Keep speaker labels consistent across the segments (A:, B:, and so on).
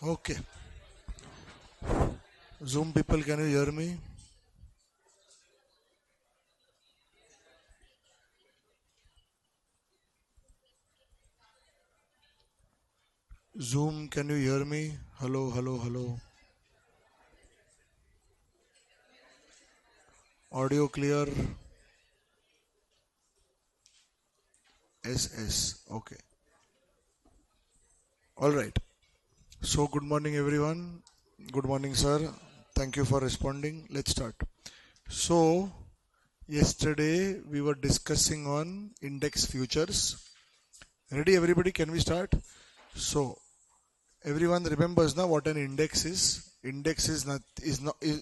A: Okay. Zoom people, can you hear me? Zoom, can you hear me? Hello, hello, hello. Audio clear? SS. Okay. All right. So, good morning, everyone. Good morning, sir. Thank you for responding. Let's start. So, yesterday we were discussing on index futures. Ready, everybody? Can we start? So, everyone remembers now what an index is. Index is not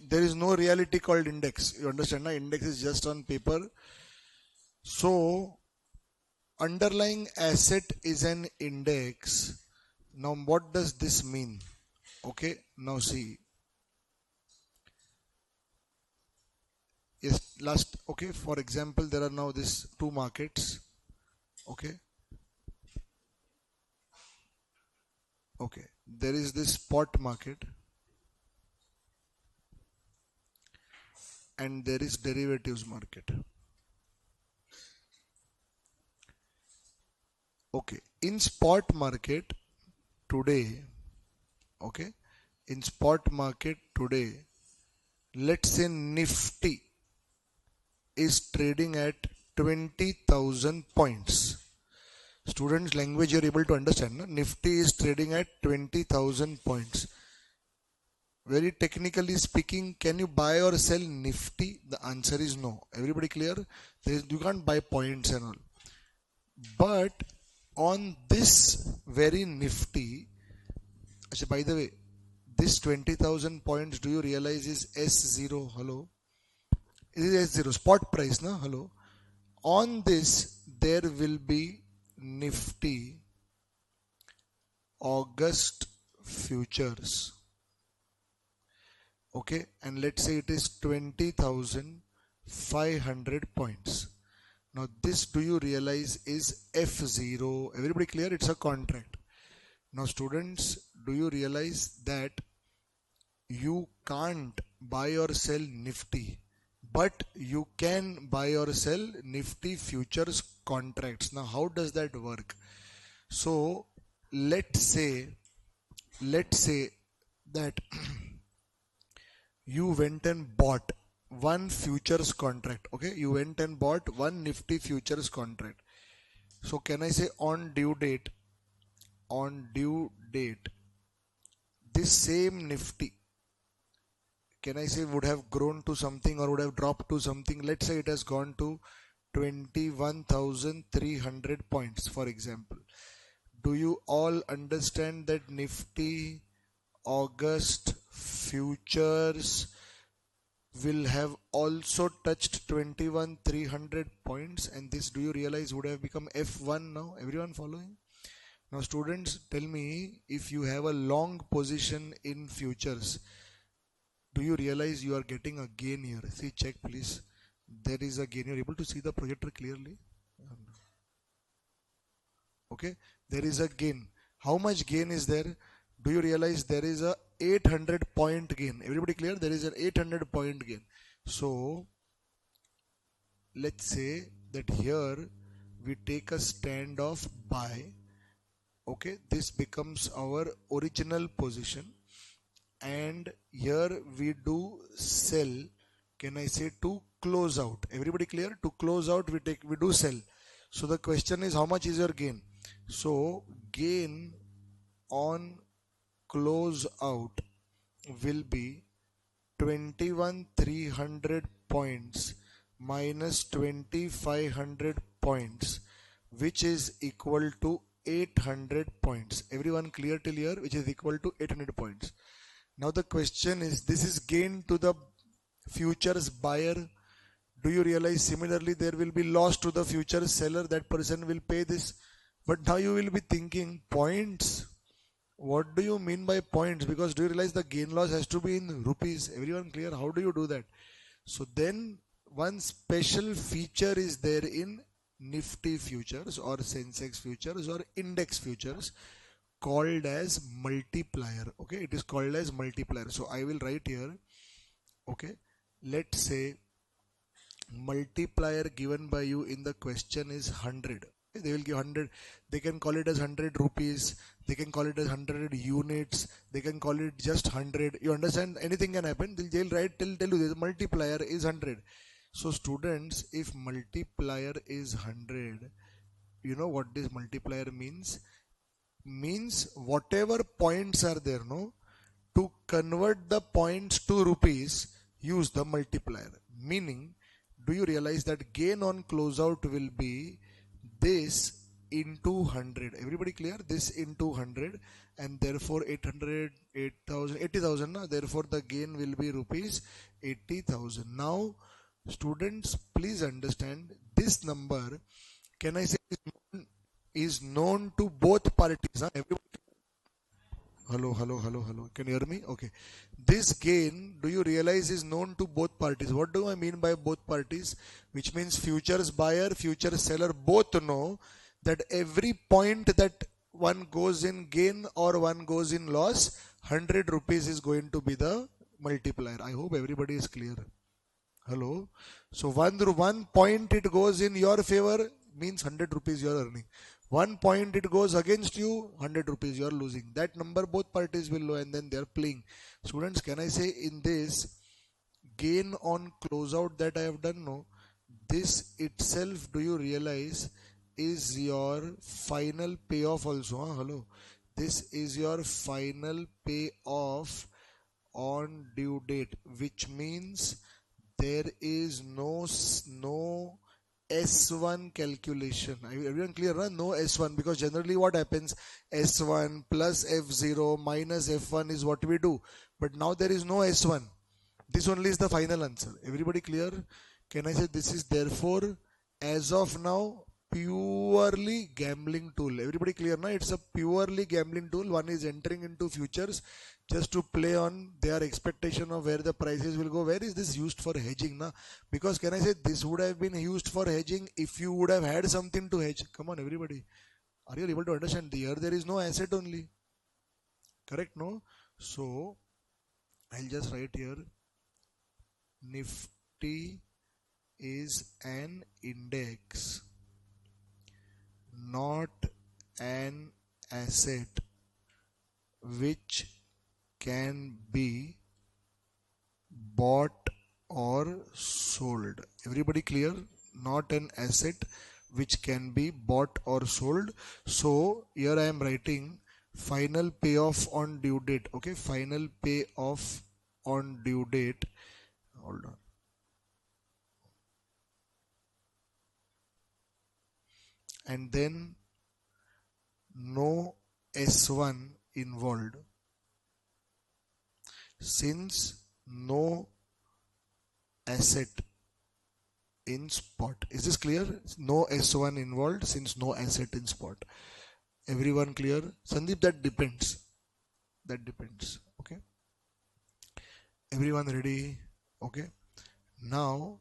A: there is no reality called index. You understand? Na? Index is just on paper. So underlying asset is an index. Now what does this mean? Okay, now see. Yes, last okay, for example, there are now these two markets. Okay, okay. There is this spot market and there is derivatives market. Okay, in spot market today, okay, in spot market today, let's say Nifty is trading at 20,000 points. Students, language you're able to understand. No? Nifty is trading at 20,000 points. Very technically speaking, can you buy or sell Nifty? The answer is no. Everybody clear? You can't buy points and all. But on this very Nifty, by the way, this 20,000 points, do you realize is S0? Hello? It is S0, spot price, no? Hello? On this, there will be Nifty August futures. Okay, and let's say it is 20,500 points. Now, this do you realize is F0? Everybody clear? It's a contract. Now, students, do you realize that you can't buy or sell Nifty, but you can buy or sell Nifty futures contracts? Now, how does that work? So, let's say that you went and bought one futures contract. Okay, you went and bought one Nifty futures contract. So, can I say on due date, this same Nifty, can I say would have grown to something or would have dropped to something? Let's say it has gone to 21,300 points, for example. Do you all understand that Nifty August futures will have also touched 21,300 points, and this, do you realize, would have become F1 now? Everyone following? Now students, tell me, if you have a long position in futures, do you realize you are getting a gain here? See, check please. There is a gain. You're able to see the projector clearly? Okay, there is a gain. How much gain is there? Do you realize there is a 800 point gain? Everybody clear? There is an 800 point gain. So let's say that here we take a stand of buy. Okay, this becomes our original position, and here we do sell. Can I say to close out? Everybody clear? To close out, we do sell. So the question is, how much is your gain? So gain on close out will be 21,300 points minus 2,500 points, which is equal to 800 points. Everyone clear till here? Which is equal to 800 points. Now the question is, this is gain to the futures buyer. Do you realize similarly there will be loss to the futures seller? That person will pay this. But now you will be thinking, points? What do you mean by points? Because do you realize the gain loss has to be in rupees? Everyone clear? How do you do that? So then one special feature is there in Nifty futures or Sensex futures or index futures, called as multiplier. Okay, it is called as multiplier. So I will write here, okay, let's say multiplier given by you in the question is 100. They will give 100. They can call it as 100 rupees. They can call it as 100 units. They can call it just 100. You understand? Anything can happen. They'll write, tell you the multiplier is 100. So students, if multiplier is 100, you know what this multiplier means? Means whatever points are there, no? To convert the points to rupees, use the multiplier. Meaning, do you realize that gain on closeout will be this into 100? Everybody clear? This into 100, and therefore 800, 8,000, 80,000. Therefore the gain will be rupees 80,000. Now students, please understand this number, can I say, is known to both parties. Everybody, hello. Can you hear me? Okay. This gain, do you realize, is known to both parties? What do I mean by both parties? Which means futures buyer, futures seller both know that every point that one goes in gain or one goes in loss, 100 rupees is going to be the multiplier. I hope everybody is clear. Hello. So one point it goes in your favor means 100 rupees you are earning. 1 point it goes against you, 100 rupees you are losing. That number both parties will know, and then they are playing. Students, can I say in this gain on closeout that I have done, no? This itself, do you realize, is your final payoff also? Huh? Hello. This is your final payoff on due date, which means there is no S1 calculation. Everyone clear? Right? No S1, because generally what happens, S1 plus F0 minus F1 is what we do. But now there is no S1. This only is the final answer. Everybody clear? Can I say this is therefore as of now purely gambling tool? Everybody clear now? It's a purely gambling tool. One is entering into futures just to play on their expectation of where the prices will go. Where is this used for hedging now? Because can I say this would have been used for hedging if you would have had something to hedge? Come on everybody. Are you able to understand? Here there is no asset only. Correct, no? So I'll just write here, Nifty is an index, not an asset which can be bought or sold. Everybody clear? Not an asset which can be bought or sold. So here I am writing final payoff on due date. Okay, final payoff on due date. Hold on. And then no S1 involved. Since no asset in spot. Is this clear? No S1 involved since no asset in spot. Everyone clear? Sandeep, that depends. That depends. Okay. Everyone ready? Okay. Now,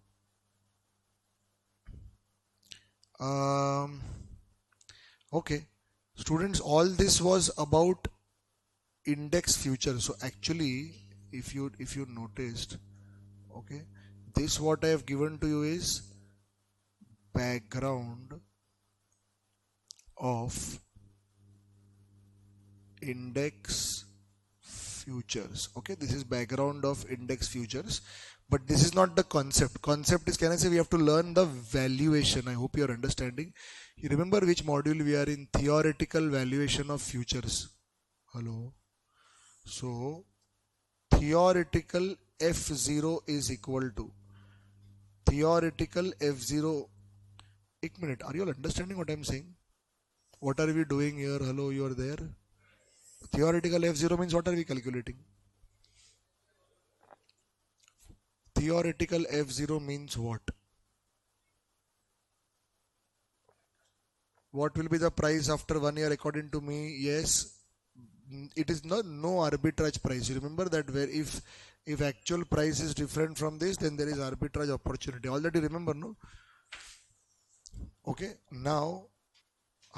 A: okay. Students, all this was about index future. So actually, if you noticed, okay, this what I have given to you is background of index futures. Okay, this is background of index futures, but this is not the concept. Concept is, can I say, we have to learn the valuation. I hope you are understanding. You remember which module we are in? Theoretical valuation of futures. Hello. So theoretical F0 is equal to theoretical F0. 1 minute, are you all understanding what I am saying? What are we doing here? Hello, you are there? Theoretical F0 means what are we calculating? Theoretical F0 means what? What will be the price after 1 year according to me? Yes, it is no arbitrage price. You remember that, where if actual price is different from this, then there is arbitrage opportunity. All that you remember, no? Okay, now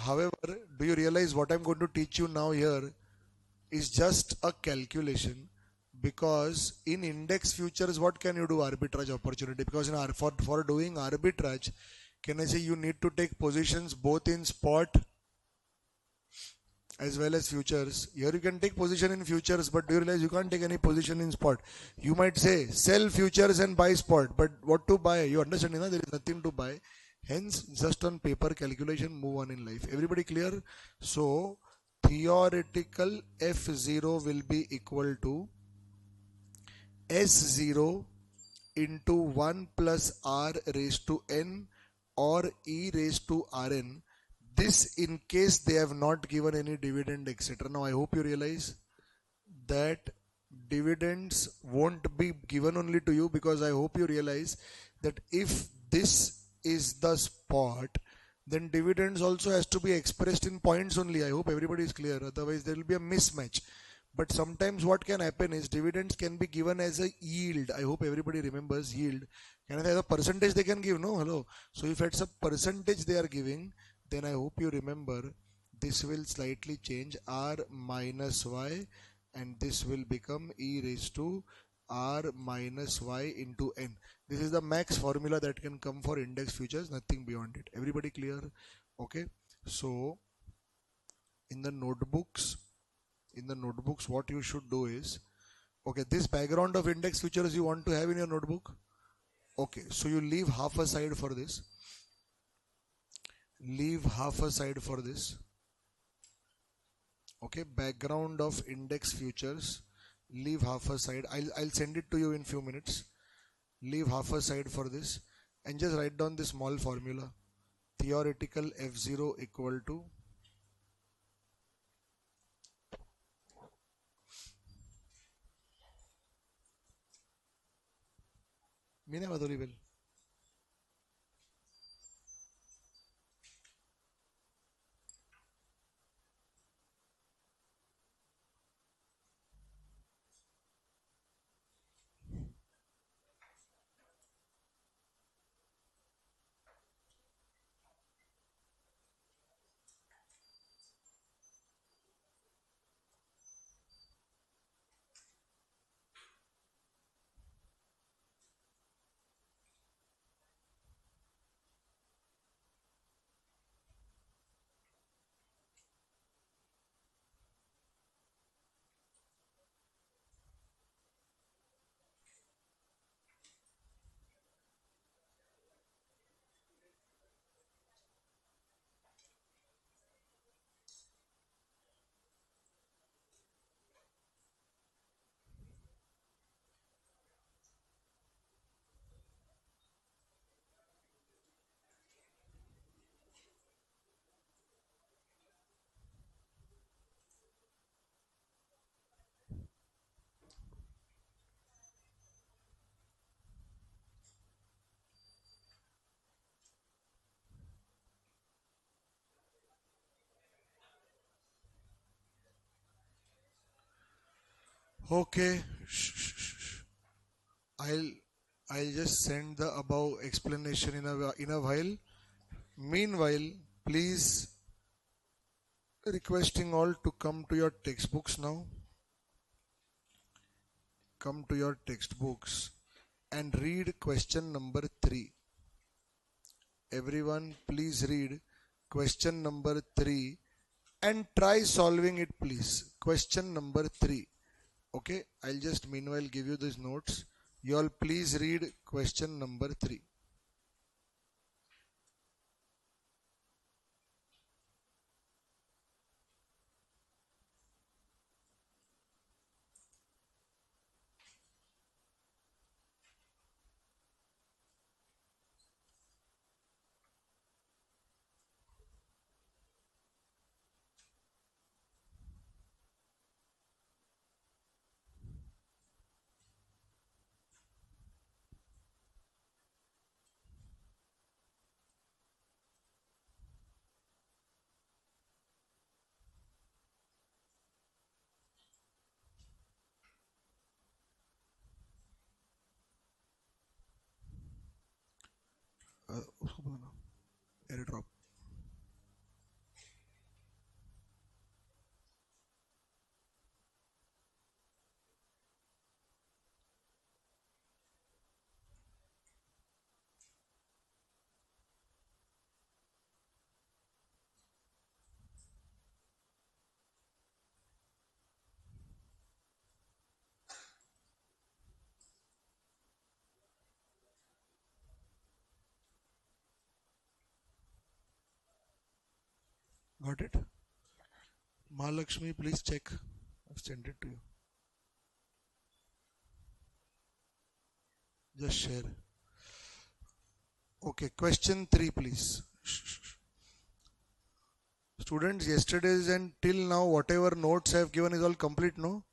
A: However, do you realize what I'm going to teach you now here is just a calculation, because in index futures what can you do? Arbitrage opportunity. Because for doing arbitrage, can I say you need to take positions both in spot as well as futures. Here you can take position in futures, but do you realize you can't take any position in spot? You might say sell futures and buy spot, but what to buy? You understand, there is nothing to buy. Hence, just on paper calculation, move on in life. Everybody clear? So, theoretical F0 will be equal to S0 into 1 plus R raised to N or E raised to Rn. This in case they have not given any dividend, etc. Now I hope you realize that dividends won't be given only to you, because I hope you realize that if this is the spot, then dividends also has to be expressed in points only. I hope everybody is clear. Otherwise, there will be a mismatch. But sometimes what can happen is dividends can be given as a yield. I hope everybody remembers yield. Can I say a percentage they can give? No, hello. So if it's a percentage they are giving, then I hope you remember this will slightly change r minus y, and this will become e raised to r minus y into n. This is the max formula that can come for index futures, nothing beyond it. Everybody clear? Okay. So in the notebooks, what you should do is, okay, this background of index futures you want to have in your notebook. Okay, so you leave half aside for this. Leave half aside for this. Okay, background of index futures, leave half aside. I'll send it to you in few minutes. Leave half aside for this and just write down this small formula. Theoretical F0 equal to Meena Madhuri will. Okay. Shh, shh, shh, shh. I'll I'll just send the above explanation in a while. Meanwhile, please requesting all to come to your textbooks now. Come to your textbooks and read question number 3. Everyone, please read question number 3 and try solving it, please. Question number 3. Okay, I'll just meanwhile give you these notes. You all please read question number 3. उसको बोलो ना, airdrop. Got it? Mahalakshmi, please check. I've sent it to you. Just share. Okay, question 3, please. Students, yesterday's and till now, whatever notes I have given is all complete, no?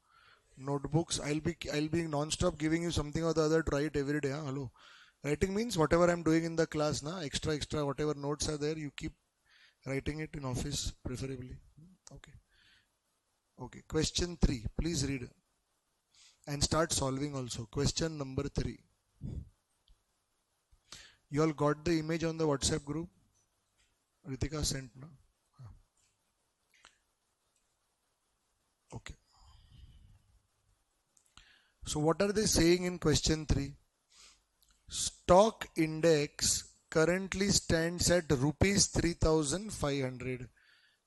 A: Notebooks. I'll be non-stop giving you something or the other to write every day. Huh? Hello. Writing means whatever I'm doing in the class, na extra, whatever notes are there, you keep writing it in office, preferably. Okay. Okay. Question 3. Please read and start solving also. Question number 3. You all got the image on the WhatsApp group? Ritika sent, na? Okay. So what are they saying in question 3? Stock index currently stands at rupees 3,500.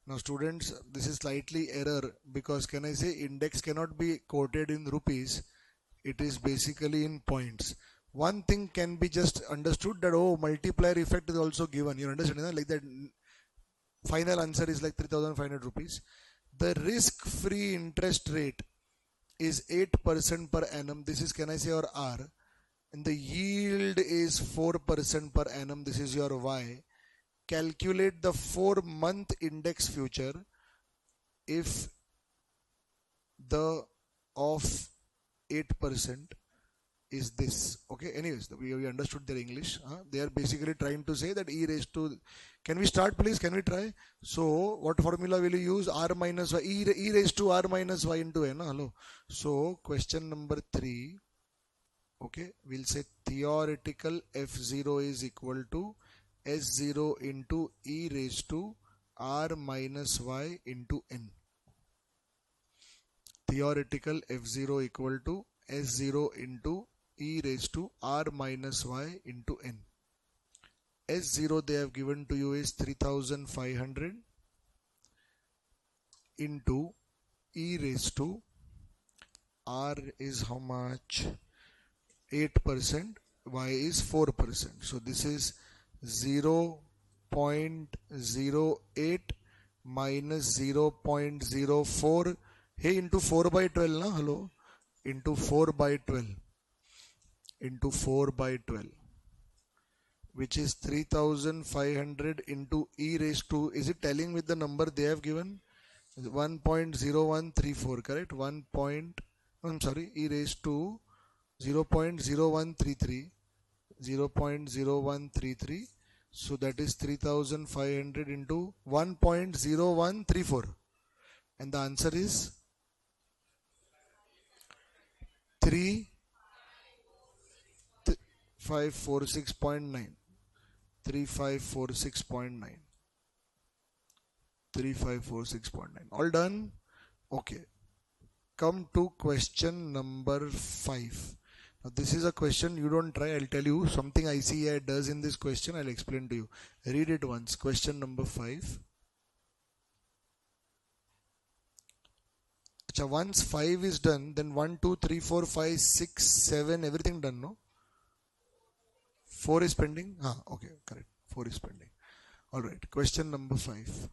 A: Now students, this is slightly error because can I say index cannot be quoted in rupees. It is basically in points. One thing can be just understood that multiplier effect is also given. You understand? Like that final answer is like 3,500 rupees. The risk-free interest rate is 8% per annum. This is, can I say, your R. And the yield is 4% per annum. This is your Y. Calculate the 4-month index future if the of 8% is this. Okay, anyways, we understood their English. They are basically trying to say that e raised to, can we start please, can we try? So what formula will you use? R minus y, e raised to R minus y into n. Hello. So question number 3, okay, we'll say theoretical f0 is equal to s0 into e raised to R minus y into n. Theoretical f0 equal to s0 into e raised to R minus y into n. S0 they have given to you is 3,500 into e raised to R is how much? 8%, y is 4%. So this is 0.08 minus 0.04. Hey, into 4 by 12, na? Hello? Into 4 by 12. Into 4 by 12. Which is 3,500 into e raised to, is it telling with the number they have given? 1.0134, correct? E raised to 0.0133. 0.0133. So that is 3,500 into 1.0134. And the answer is 3546.9. 3546.9. 3546.9. All done? Okay. Come to question number 5. Now this is a question you don't try. I'll tell you something ICAI does in this question. I'll explain to you. Read it once. Question number 5. Once 5 is done, then 1, 2, 3, 4, 5, 6, 7, everything done, no? 4 is pending? Okay, correct. 4 is pending. Alright, question number 5.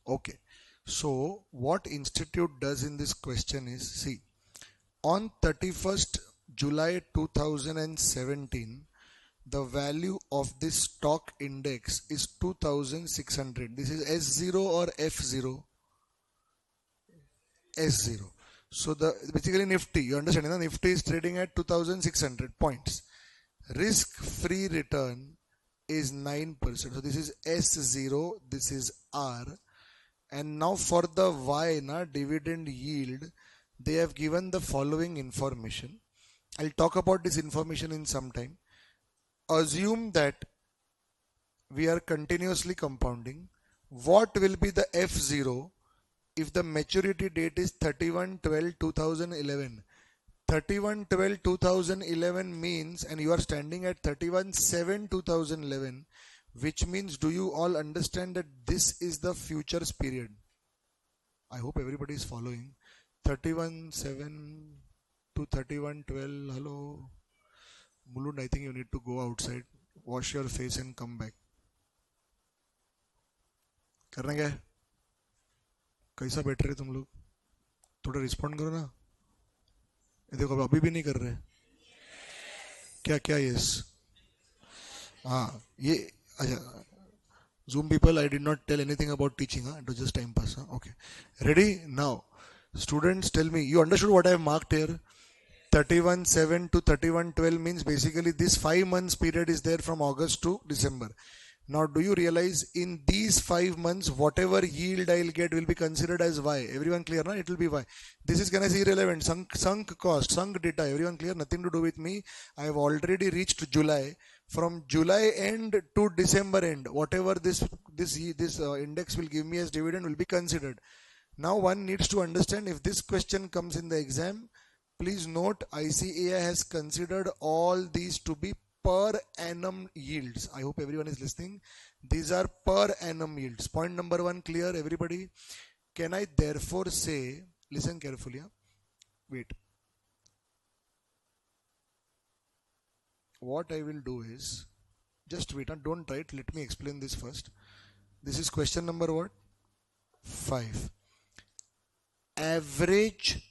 A: Okay, so what institute does in this question is, see, on 31st July 2017, the value of this stock index is 2600. This is S0 or F0? S0. So the basically Nifty, you understand, Nifty is trading at 2600 points. Risk-free return is 9%. So this is S0, this is R. And now for the Y, dividend yield, they have given the following information. I'll talk about this information in some time. Assume that we are continuously compounding. What will be the F0 if the maturity date is 31/12/2011, 31/12/2011 means, and you are standing at 31/7/2011, which means, do you all understand that this is the futures period? I hope everybody is following. 31/7 to 31/12. Hello, Mulund, I think you need to go outside, wash your face and come back. करना क्या है? कैसा बैठ रहे तुम लोग? थोड़ा respond करो ना. ये देखो अभी भी नहीं कर रहे. क्या क्या यस? हाँ ये अच्छा. Zoom people, I did not tell anything about teaching. It was just time pass. Okay. Ready? Now. Students, tell me, you understood what I have marked here? 31/7 to 31/12 means basically this 5 months period is there from August to December. Now, do you realize in these 5 months, whatever yield I'll get will be considered as Y? Everyone clear, na? It will be Y. This is kind of irrelevant. Sunk cost, sunk data. Everyone clear? Nothing to do with me. I have already reached July. From July end to December end, whatever this index will give me as dividend will be considered. Now one needs to understand, if this question comes in the exam, please note ICAI has considered all these to be per annum yields. I hope everyone is listening. These are per annum yields. Point number one clear, everybody? Can I therefore say, listen carefully, huh? Wait. What I will do is, just wait, don't write, let me explain this first. This is question number what? 5. Average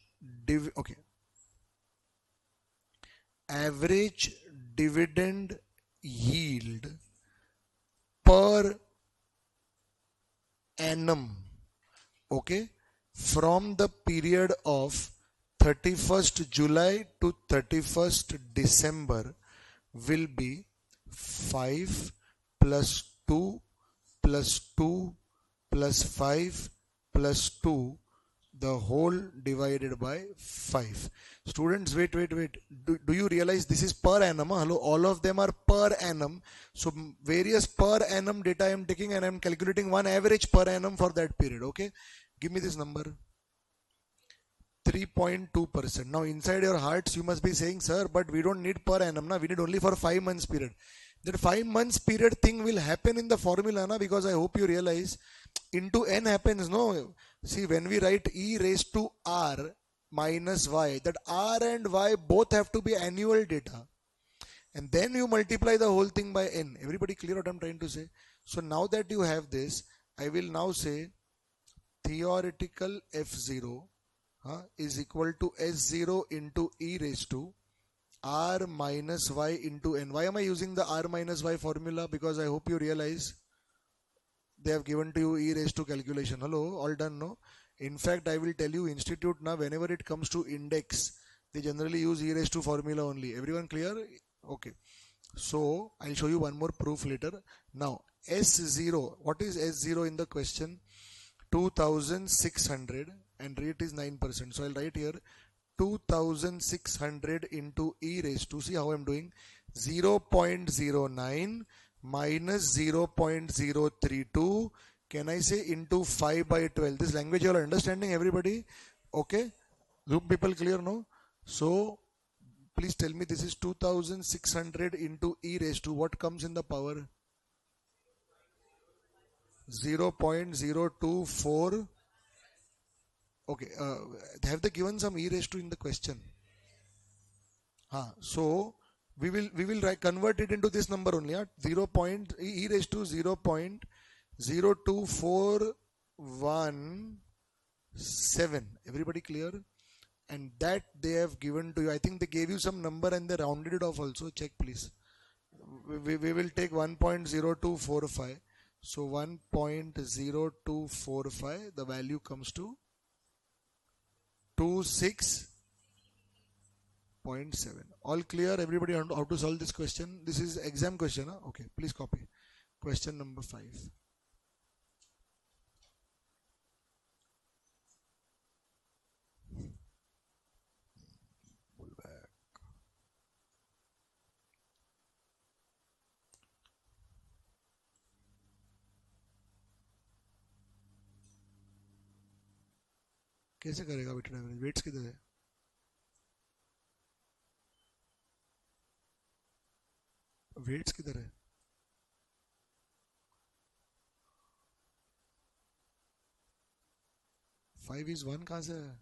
A: average dividend yield per annum, okay, from the period of 31st July to 31st December will be 5 plus 2 plus 2 plus 5 plus 2, the whole divided by 5. Students, wait. Do you realize this is per annum? Hello, all of them are per annum. So various per annum data I am taking and I am calculating one average per annum for that period. Okay, give me this number. 3.2%. Now inside your hearts you must be saying, sir, but we don't need per annum, na? We need only for 5 months period. That 5 months period thing will happen in the formula, na? Because I hope you realize into n happens, no? See, when we write e raised to r minus y, that r and y both have to be annual data. And then you multiply the whole thing by n. Everybody clear what I'm trying to say? So now that you have this, I will now say theoretical f0 is equal to s0 into e raised to r minus y into n. Why am I using the r minus y formula? Because I hope you realize they have given to you e raised to calculation. Hello, all done, no? In fact, I will tell you, institute now, whenever it comes to index, they generally use e raised to formula only. Everyone clear? Okay. So, I'll show you one more proof later. Now, S0, what is S0 in the question? 2600 and rate is 9%. So, I'll write here 2600 into e raised to, see how I'm doing, 0.09 minus 0.032, can I say into 5 by 12. This language you are understanding, everybody? Okay, Zoom people clear, no? So please tell me, this is 2600 into e raised to, what comes in the power? 0.024. Okay, have they given some e raised to in the question? So we will convert it into this number only. 0. E raised to 0.02417. Everybody clear? And that they have given to you. I think they gave you some number and they rounded it off also. Check please. We will take 1.0245. So 1.0245, the value comes to 26.7. All clear, everybody, on how to solve this question? This is exam question, huh? Okay, please copy. Question number 5. कैसे करेगा weighted average? Weights किधर है? Weights किधर है? 5:1 कहाँ से है?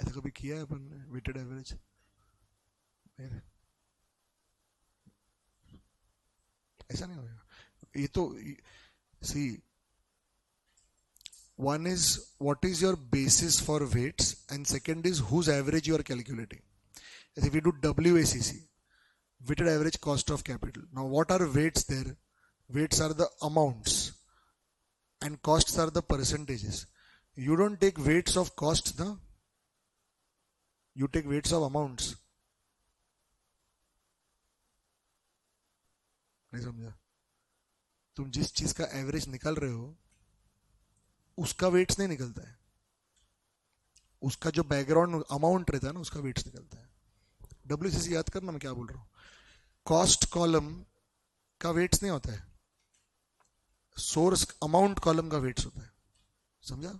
A: ऐसा कभी किया है अपन ने वेटेड एवरेज? ऐसा नहीं होगा ये तो. सी, one is what is your basis for weights, and second is whose average you are calculating. As if we do WACC, weighted average cost of capital. Now what are weights there? Weights are the amounts and costs are the percentages. You don't take weights of costs, no? You take weights of amounts. नहीं समझा? तुम जिस चीज का average निकाल रहे हो उसका वेट्स नहीं निकलता है, उसका जो बैकग्राउंड अमाउंट रहता है ना उसका वेट्स निकलता है. WCC याद करना मैं क्या बोल रहा हूँ. कॉस्ट कॉलम का वेट्स नहीं होता है, सोर्स अमाउंट कॉलम का वेट्स होता है. समझा?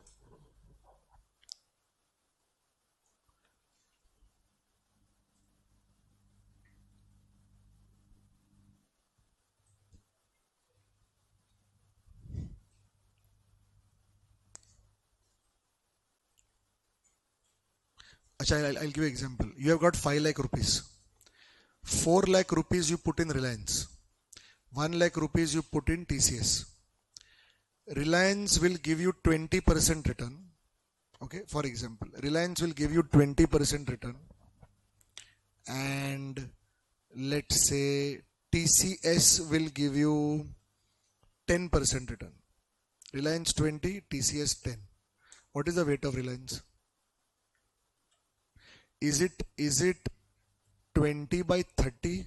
A: अच्छा, I'll give you an example. You have got 5 lakh rupees. 4 lakh rupees you put in Reliance. 1 lakh rupees you put in TCS. Reliance will give you 20% return. Okay, for example, Reliance will give you 20% return, and let's say TCS will give you 10% return. Reliance 20, TCS 10. What is the weight of Reliance? Is it 20 by 30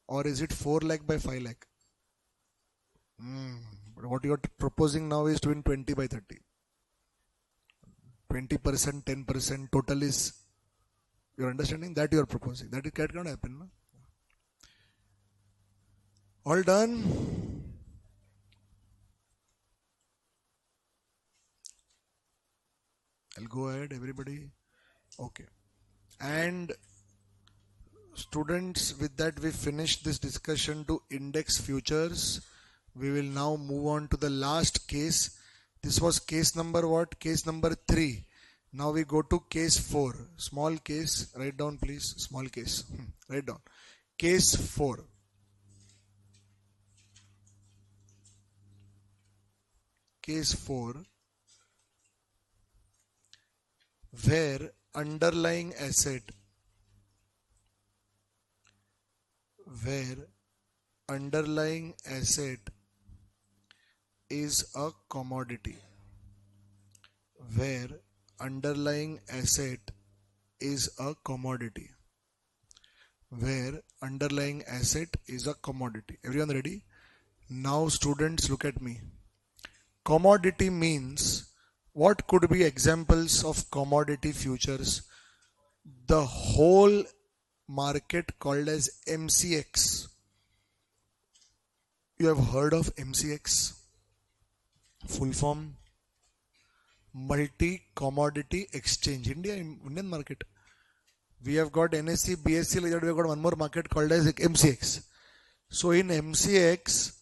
A: or is it 4 lakh by 5 lakh? But what you are proposing now is between 20 by 30. 20%, 10%, total is, you're understanding? That you are proposing. That cannot happen. No? All done? I'll go ahead, everybody. Okay. And students, with that we finish this discussion to index futures. We will now move on to the last case. This was case number what? Case number 3. Now we go to case 4. Small case. Write down please. Small case. Write down. Case 4. Case 4. Where underlying asset is a commodity. Where underlying asset is a commodity. Where underlying asset is a commodity. Everyone ready? Now students, look at me. Commodity means, what could be examples of commodity futures? The whole market called as MCX. You have heard of MCX? Full form? Multi Commodity Exchange. Indian market. We have got NSE, BSE, we have got one more market called as MCX. So in MCX,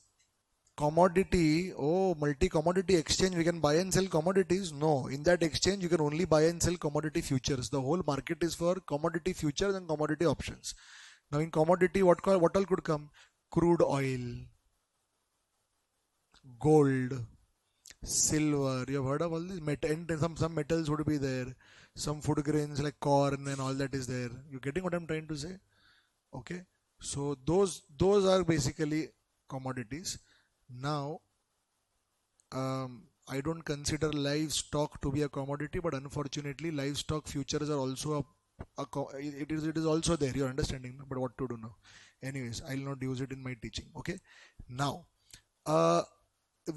A: commodity, multi-commodity exchange, we can buy and sell commodities. No, in that exchange you can only buy and sell commodity futures. The whole market is for commodity futures and commodity options. Now in commodity, what all could come? Crude oil, gold, silver. You have heard of all this? And some metals would be there. Some food grains like corn and all that is there. You getting what I'm trying to say? Okay. So those are basically commodities. Now, I don't consider livestock to be a commodity, but unfortunately, livestock futures are also it is also there. You're understanding, but what to do now? Anyways, I'll not use it in my teaching. Okay. Now,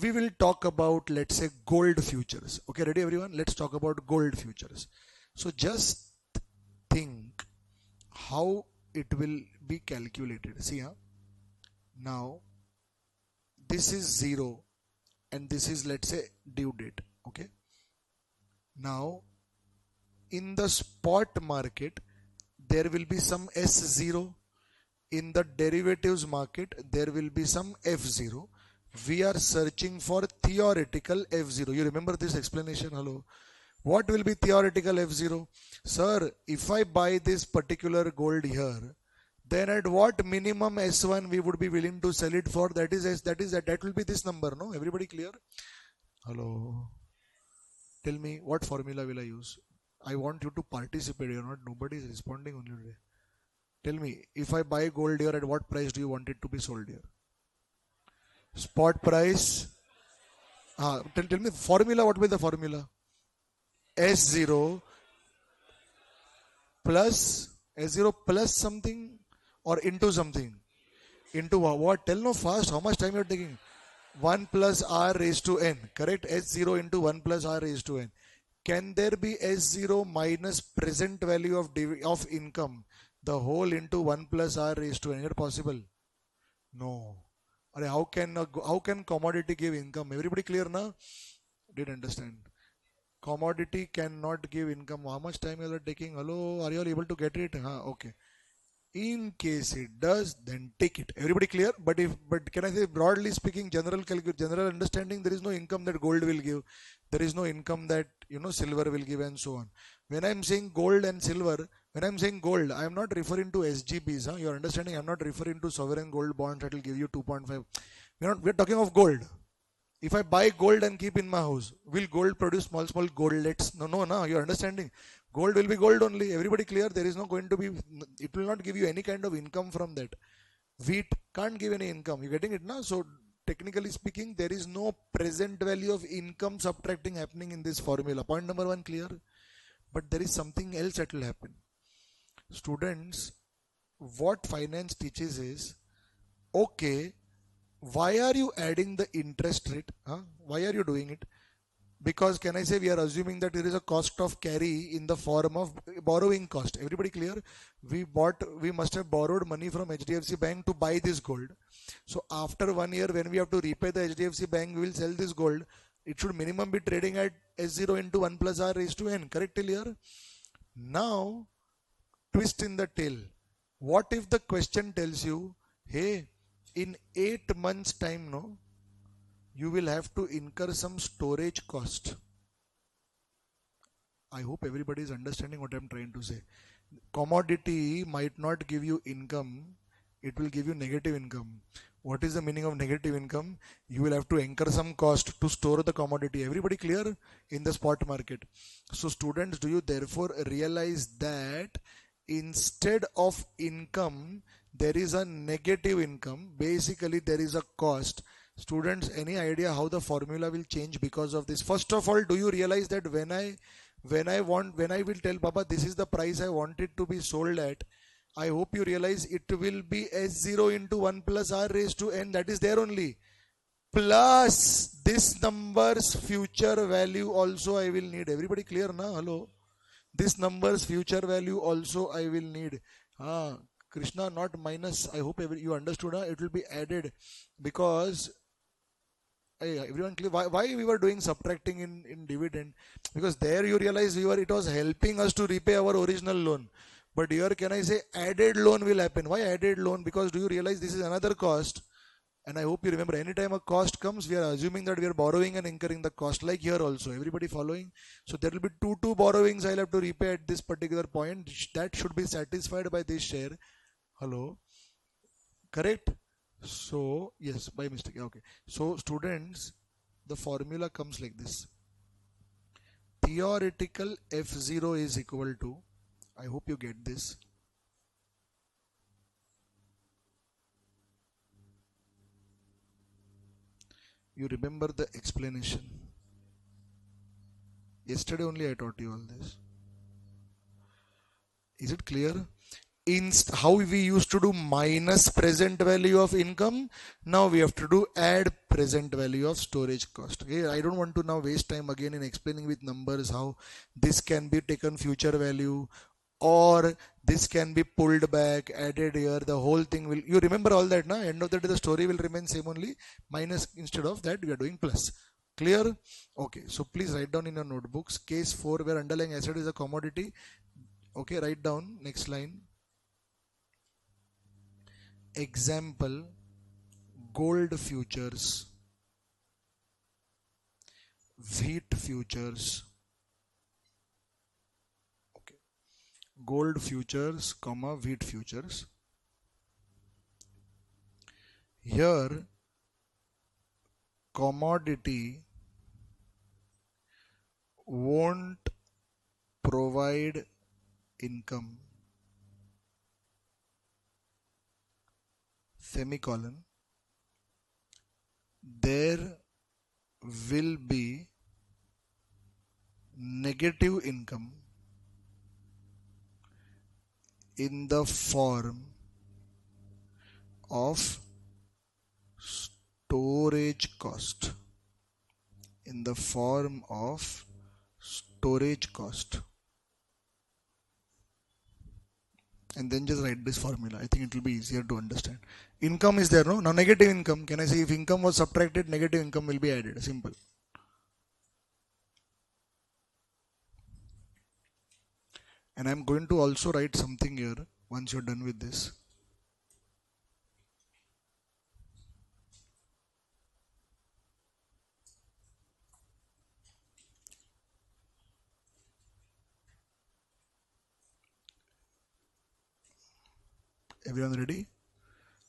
A: we will talk about, let's say, gold futures. Okay, ready everyone? Let's talk about gold futures. So just think, how it will be calculated. See, now this is 0 and this is, let's say, due date. Okay. Now in the spot market there will be some S0. In the derivatives market there will be some F0. We are searching for theoretical F0. You remember this explanation? Hello. What will be theoretical F0? Sir, if I buy this particular gold here, then at what minimum S1 we would be willing to sell it for? That will be this number, no? Everybody clear? Hello. Tell me, what formula will I use? I want you to participate. You're not, nobody is responding only today. Tell me, if I buy gold here, at what price do you want it to be sold here? Spot price. Tell me formula. What will be the formula? S0 plus S0 plus something or into something. Into what? Tell no fast. How much time you are taking? 1 plus R raised to N. Correct? S0 into 1 plus R raised to N. Can there be S0 minus present value of income? The whole into 1 plus R raised to N. Is it possible? No. How can commodity give income? Everybody clear now? Didn't understand. Commodity cannot give income. How much time you are taking? Hello, are you all able to get it? Okay. In case it does, then take it. Everybody clear? But can I say, broadly speaking, general understanding, there is no income that gold will give. There is no income that silver will give, and so on. When I am saying gold and silver, when I am saying gold, I am not referring to SGBs. You are understanding? I am not referring to sovereign gold bonds that will give you 2.5. We are talking of gold. If I buy gold and keep in my house, will gold produce small goldlets? No. You are understanding? Gold will be gold only. Everybody clear? There is no going to be. It will not give you any kind of income from that. Wheat can't give any income. You getting it now? So technically speaking, there is no present value of income subtracting happening in this formula. Point number 1 clear? But there is something else that will happen. Students, what finance teaches is, okay, why are you adding the interest rate? Why are you doing it? Because can I say we are assuming that there is a cost of carry in the form of borrowing cost. Everybody clear? We must have borrowed money from HDFC Bank to buy this gold. So after 1 year, when we have to repay the HDFC Bank, we will sell this gold. It should minimum be trading at S0 into 1 plus R raised to N. Correct till here? Now, twist in the tail. What if the question tells you, hey, in 8 months time, you will have to incur some storage cost. I hope everybody is understanding what I am trying to say. Commodity might not give you income, it will give you negative income. What is the meaning of negative income? You will have to incur some cost to store the commodity. Everybody clear? In the spot market. So students, do you therefore realize that instead of income, there is a negative income? Basically, there is a cost. Students, any idea how the formula will change because of this? First of all, do you realize that when I will tell Baba this is the price I want it to be sold at, I hope you realize it will be S0 into 1 plus R raised to N. That is there only. Plus this number's future value also I will need. Everybody clear now? Hello. This number's future value also I will need. Krishna, not minus. I hope you understood. It will be added because everyone clear? Why we were doing subtracting in dividend? Because there you realize it was helping us to repay our original loan. But here can I say added loan will happen? Why added loan? Because do you realize this is another cost? And I hope you remember, anytime a cost comes, we are assuming that we are borrowing and incurring the cost, like here also. Everybody following? So there will be two borrowings I'll have to repay at this particular point. That should be satisfied by this share. Hello? Correct? So, yes, by mistake. Okay. So, students, the formula comes like this. Theoretical F0 is equal to, I hope you get this. You remember the explanation. Yesterday only I taught you all this. Is it clear? How we used to do minus present value of income, now we have to do add present value of storage cost. Okay, I don't want to now waste time again in explaining with numbers how this can be taken future value. or this can be pulled back, added here, the whole thing will, you remember all that, na? End of the day, the story will remain same only, minus instead of that, we are doing plus. Clear? Okay, so please write down in your notebooks, case 4 where underlying asset is a commodity. Okay, write down, next line. Example, gold futures, wheat futures, okay, gold futures, comma, wheat futures. Here, commodity won't provide income, semicolon, there will be negative income in the form of storage cost, in the form of storage cost. And then just write this formula. I think it will be easier to understand. Income is there, no? Now negative income, can I say if income was subtracted, negative income will be added. Simple. And I'm going to also write something here once you're done with this. Everyone ready?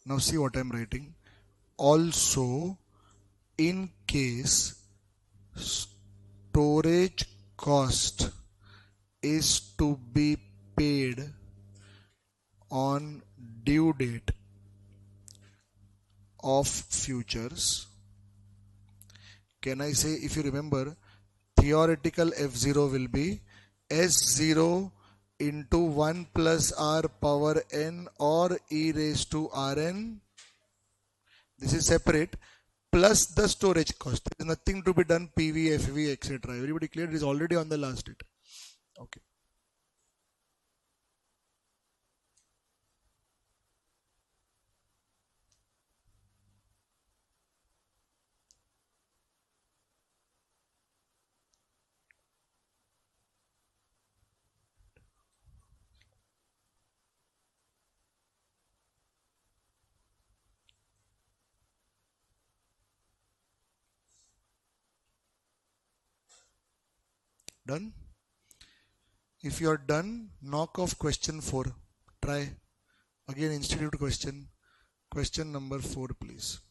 A: Now see what I'm writing. Also, in case storage cost is to be paid on due date of futures, can I say, if you remember, theoretical F0 will be S0 into 1 plus R power n or e raised to Rn. This is separate, plus the storage cost. There is nothing to be done, PV, FV, etc. Everybody clear? It is already on the last date. Okay. Done? If you are done, knock off question 4. Try. Again, institute question. Question number 4, please.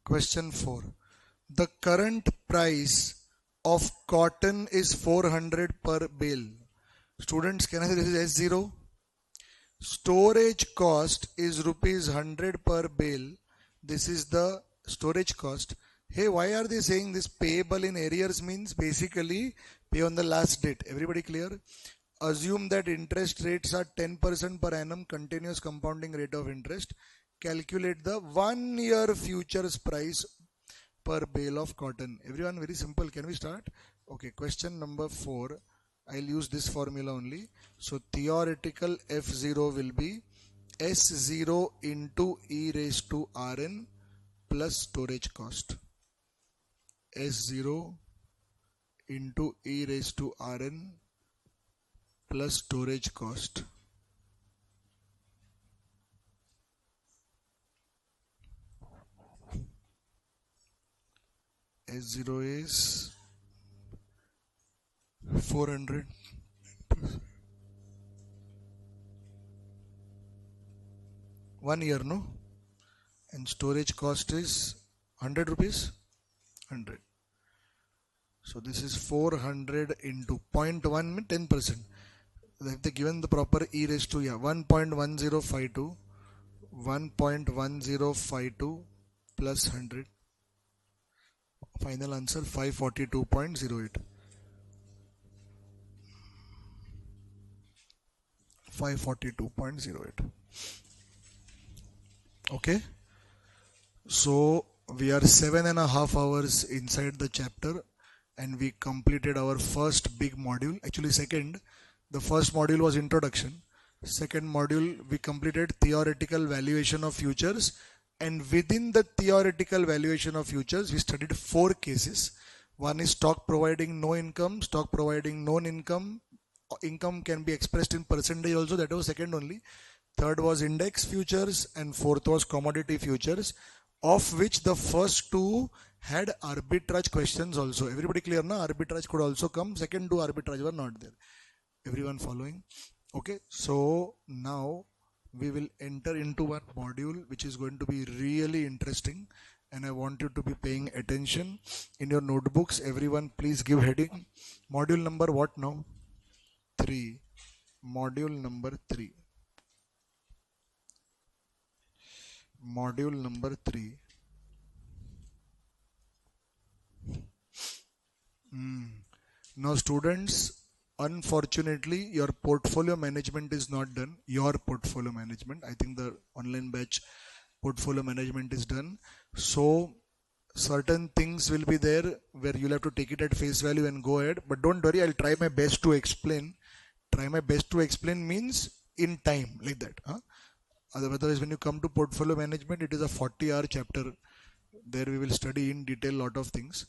A: Question 4. The current price of cotton is 400 per bale. Students, can I say this is S0? Storage cost is rupees 100 per bale. This is the storage cost. Hey, why are they saying this payable in arrears? Means basically pay on the last date. Everybody clear? Assume that interest rates are 10% per annum continuous compounding rate of interest. Calculate the 1 year futures price per bale of cotton. Everyone, very simple. Can we start? Okay, question number 4. I'll use this formula only. So theoretical F0 will be S0 into e raised to Rn plus storage cost. S0 into e raised to Rn plus storage cost. S0 is 400 1 year, no? And storage cost is 100 rupees, 100. So this is 400 into 0.1 means 10%. If they given the proper e raised to 1.1052, 1.1052 plus 100. Final answer 542.08. 542.08. Okay. So we are 7.5 hours inside the chapter and we completed our first big module. Actually second, the first module was introduction. Second module we completed theoretical valuation of futures, and within the theoretical valuation of futures we studied 4 cases. One is stock providing no income, stock providing known income. Income can be expressed in percentage also, that was second only. Third was index futures and fourth was commodity futures, of which the first 2 had arbitrage questions also. Everybody clear na? Arbitrage could also come. Second 2 arbitrage were not there. Everyone following? Okay, so now we will enter into one module which is going to be really interesting, and I want you to be paying attention. In your notebooks, everyone please give heading. Module number what now? 3. Module number 3. Module number 3. Now students, unfortunately your portfolio management is not done. Your portfolio management, I think the online batch portfolio management is done. So certain things will be there where you'll have to take it at face value and go ahead. But don't worry, I'll try my best to explain. Try my best to explain means in time, like that. Otherwise, when you come to portfolio management, it is a 40-hour chapter. There we will study in detail lot of things.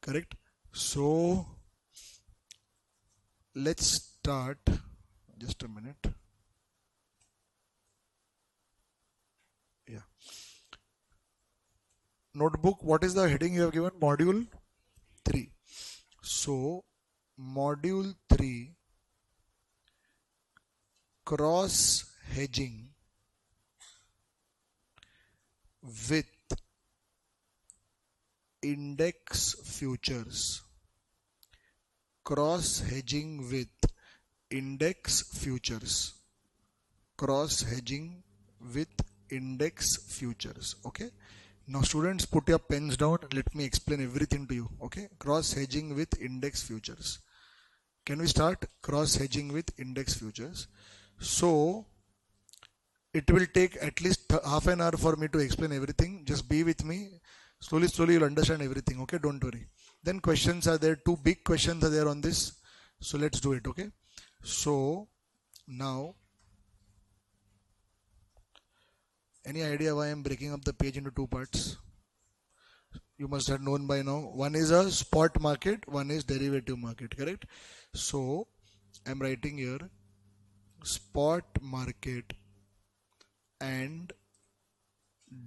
A: Correct? So let's start. Just a minute. Yeah. Notebook, what is the heading you have given? Module 3. So module 3, cross hedging with index futures. Cross hedging with index futures. Cross hedging with index futures. Okay. Now students, put your pens down and let me explain everything to you. Okay. Cross hedging with index futures. Can we start? Cross hedging with index futures. So it will take at least half an hour for me to explain everything. Just be with me. Slowly you'll understand everything. Okay, don't worry. Then questions are there. 2 big questions are there on this. So let's do it. Okay. So now, any idea why I'm breaking up the page into 2 parts? You must have known by now. One is a spot market, one is derivative market, correct? So I'm writing here spot market and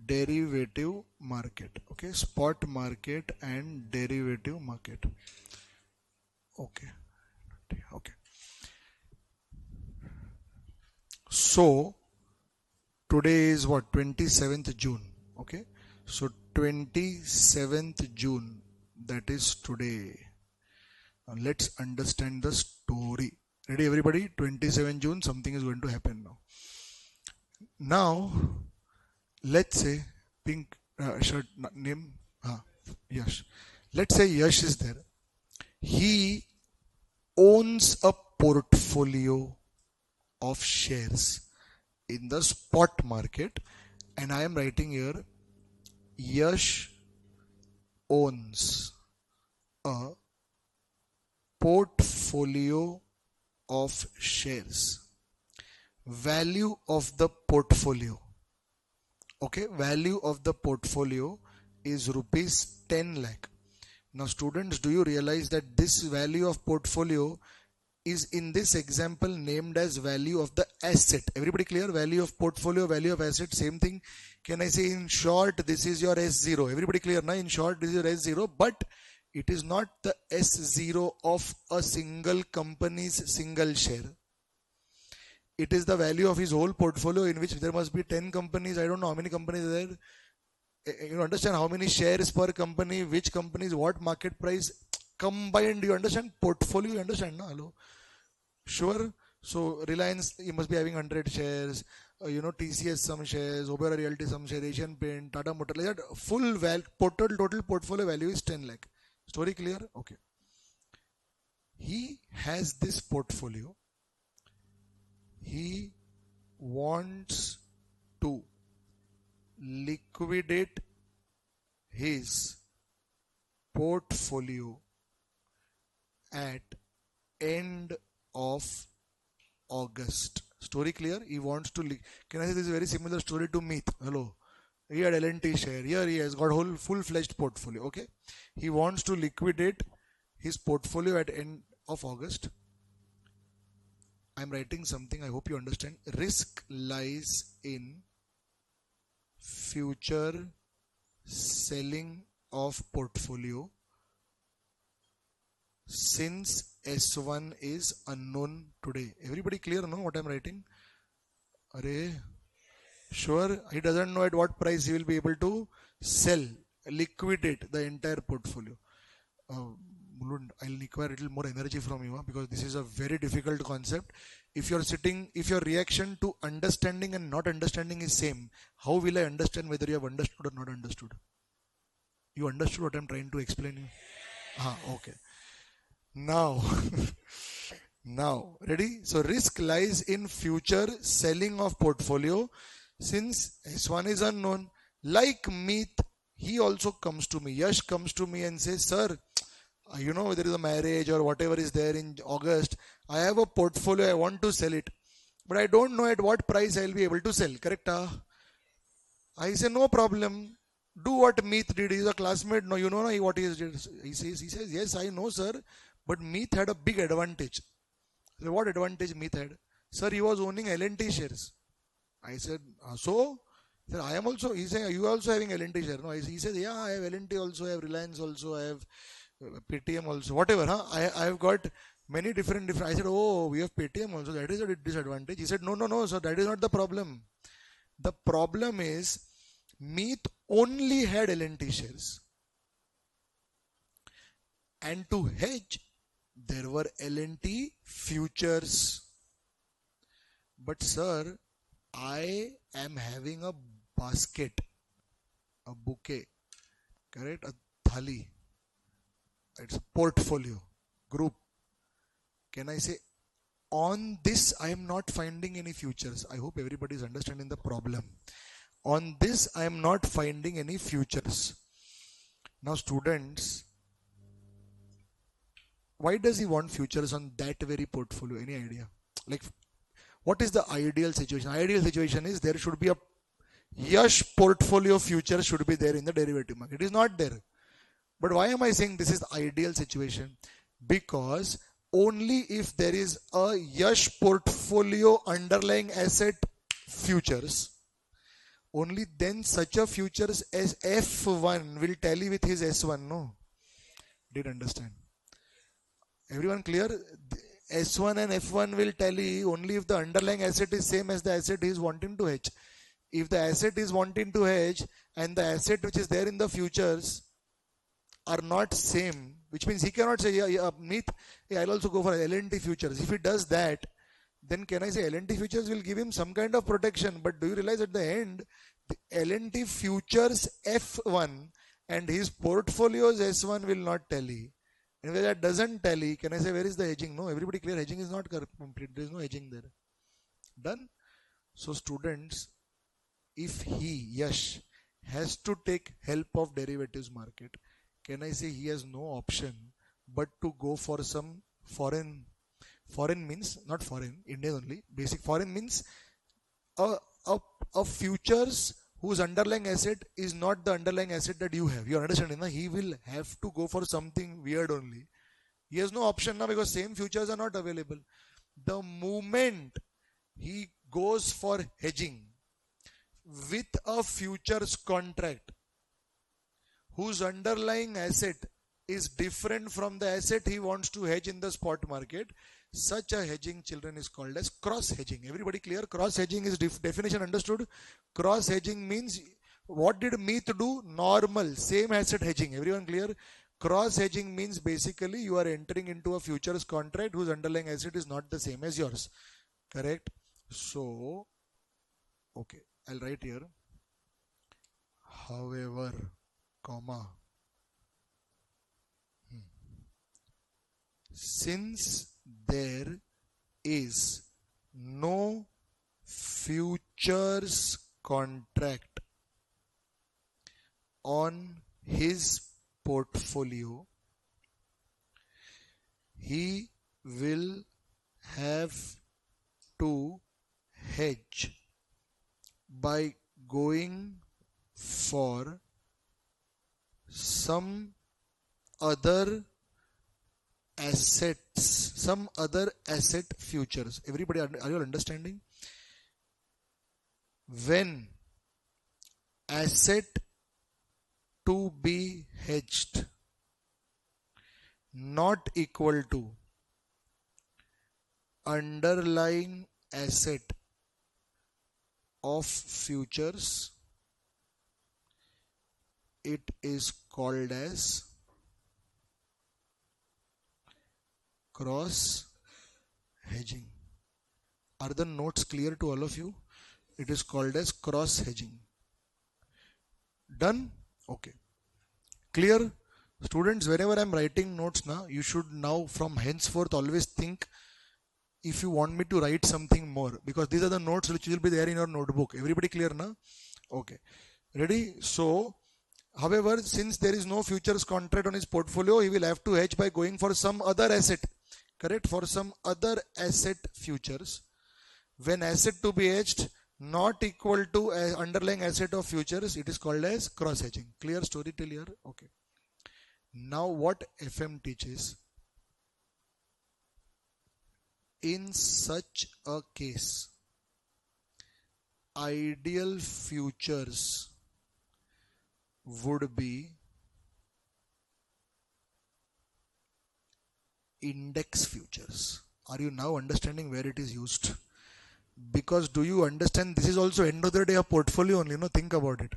A: derivative market. Okay, spot market and derivative market. Okay. So today is what? 27th June. Okay. So 27th June, that is today. Now let's understand the story. Ready everybody? 27th June, something is going to happen now. Now, let's say pink shirt name, Yash. Let's say Yash is there. He owns a portfolio of shares in the spot market, and I am writing here Yash owns a portfolio of shares. Value of the portfolio. Okay, value of the portfolio is rupees 10 lakh. Now students, do you realize that this value of portfolio is in this example named as value of the asset. Everybody clear? Value of portfolio, value of asset, same thing. Can I say in short, this is your S0? Everybody clear now? In short, this is your S0, but it is not the S0 of a single company's single share. It is the value of his whole portfolio, in which there must be 10 companies. I don't know how many companies are there. You understand how many shares per company, which companies, what market price combined. You understand? Portfolio, you understand? No? Hello? Sure. So Reliance, you must be having 100 shares. TCS some shares, Oberoi Realty some shares, Asian Paint, Tata Motor, like that. Full total portfolio value is 10 lakh. Story clear? Okay. He has this portfolio. He wants to liquidate his portfolio at end of August. Story clear? He wants to. Can I say this is a very similar story to Meet? Hello. He had L&T share. Here he has got whole full-fledged portfolio. Okay. He wants to liquidate his portfolio at end of August. I'm writing something. I hope you understand. Risk lies in future selling of portfolio since S1 is unknown today. Everybody clear, no, what I'm writing? Arey, sure, he doesn't know at what price he will be able to sell, liquidate the entire portfolio. I'll require a little more energy from you because this is a very difficult concept. If your reaction to understanding and not understanding is same, how will I understand whether you have understood or not understood? You understood what I'm trying to explain you? Okay. Now, ready? So risk lies in future selling of portfolio since S1 is unknown. Like Meet, he also comes to me. Yash comes to me and says, sir, there is a marriage or whatever is there in August. I have a portfolio. I want to sell it. But I don't know at what price I will be able to sell. Correct? I say, no problem. Do what Meet did. He's a classmate. No, you know what he did. He says, yes, I know, sir. But Meet had a big advantage. So what advantage Meet had? Sir, he was owning L&T shares. I said, so? Sir, I am also. He said, you are also having L&T share. No, he said, yeah, I have L&T also. I have Reliance also. I have Paytm also. Whatever. I have got many different. I said, oh, we have Paytm also. That is a disadvantage. He said, no. So that is not the problem. The problem is Meet only had L&T shares. And to hedge, there were L&T futures. But sir, I am having a basket, a bouquet, correct? A thali. It's a portfolio, group. Can I say, on this I am not finding any futures. I hope everybody is understanding the problem. On this I am not finding any futures. Now students, why does he want futures on that very portfolio? Any idea? Like, what is the ideal situation? Ideal situation is there should be a Yash portfolio futures should be there in the derivative market. It is not there. But why am I saying this is the ideal situation? Because only if there is a Yash portfolio underlying asset futures, only then such a futures as F1 will tally with his S1. No? Did understand? Everyone clear? S1 and F1 will tally only if the underlying asset is same as the asset he is wanting to hedge. If the asset is wanting to hedge and the asset which is there in the futures are not same, which means he cannot say, Meet, I'll also go for L&T futures. If he does that, then can I say L&T futures will give him some kind of protection. But do you realize at the end, the L&T futures F1 and his portfolios S1 will not tally. And where that doesn't tally, can I say where is the hedging? No, everybody clear, hedging is not complete. There is no hedging there. Done? So students, if he, Yash, has to take help of derivatives market, can I say he has no option but to go for some foreign means, not foreign, Indian only, basic foreign means a futures whose underlying asset is not the underlying asset that you have. You understand? He will have to go for something weird only. He has no option now because same futures are not available. The moment he goes for hedging with a futures contract whose underlying asset is different from the asset he wants to hedge in the spot market, such a hedging, children, is called as cross hedging. Everybody clear? Cross hedging is definition understood? Cross hedging means, what did Meet do? Normal, same asset hedging. Everyone clear? Cross hedging means basically you are entering into a futures contract whose underlying asset is not the same as yours. Correct? So, okay, I'll write here. However, comma, since there is no futures contract on his portfolio, he will have to hedge by going for some other assets, some other asset futures. Everybody, are you all understanding? When asset to be hedged not equal to underlying asset of futures, it is called as cross hedging. Are the notes clear to all of you? It is called as cross hedging. Done? Okay. Clear? Students, whenever I am writing notes now, you should now from henceforth always think if you want me to write something more, because these are the notes which will be there in your notebook. Everybody clear now? Okay. Ready? So, however, since there is no futures contract on his portfolio, he will have to hedge by going for some other asset. Correct? For some other asset futures. When asset to be hedged not equal to underlying asset of futures, it is called as cross hedging. Clear story till here? Okay. Now what FM teaches, in such a case, ideal futures would be index futures. Are you now understanding where it is used? Because do you understand, this is also end of the day a portfolio only, think about it.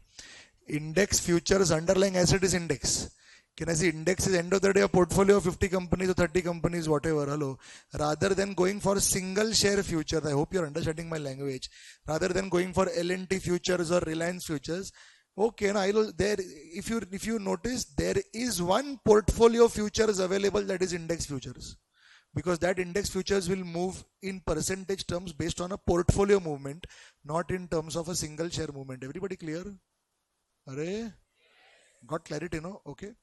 A: Index futures, underlying asset is index. Can I say index is end of the day a portfolio of 50 companies or 30 companies, whatever, hello. Rather than going for single share futures, I hope you're understanding my language. Rather than going for L&T futures or Reliance futures, okay, now if you notice, there is one portfolio futures available, that is index futures. Because that index futures will move in percentage terms based on a portfolio movement, not in terms of a single share movement. Everybody clear? Array? Got clarity, no? Okay.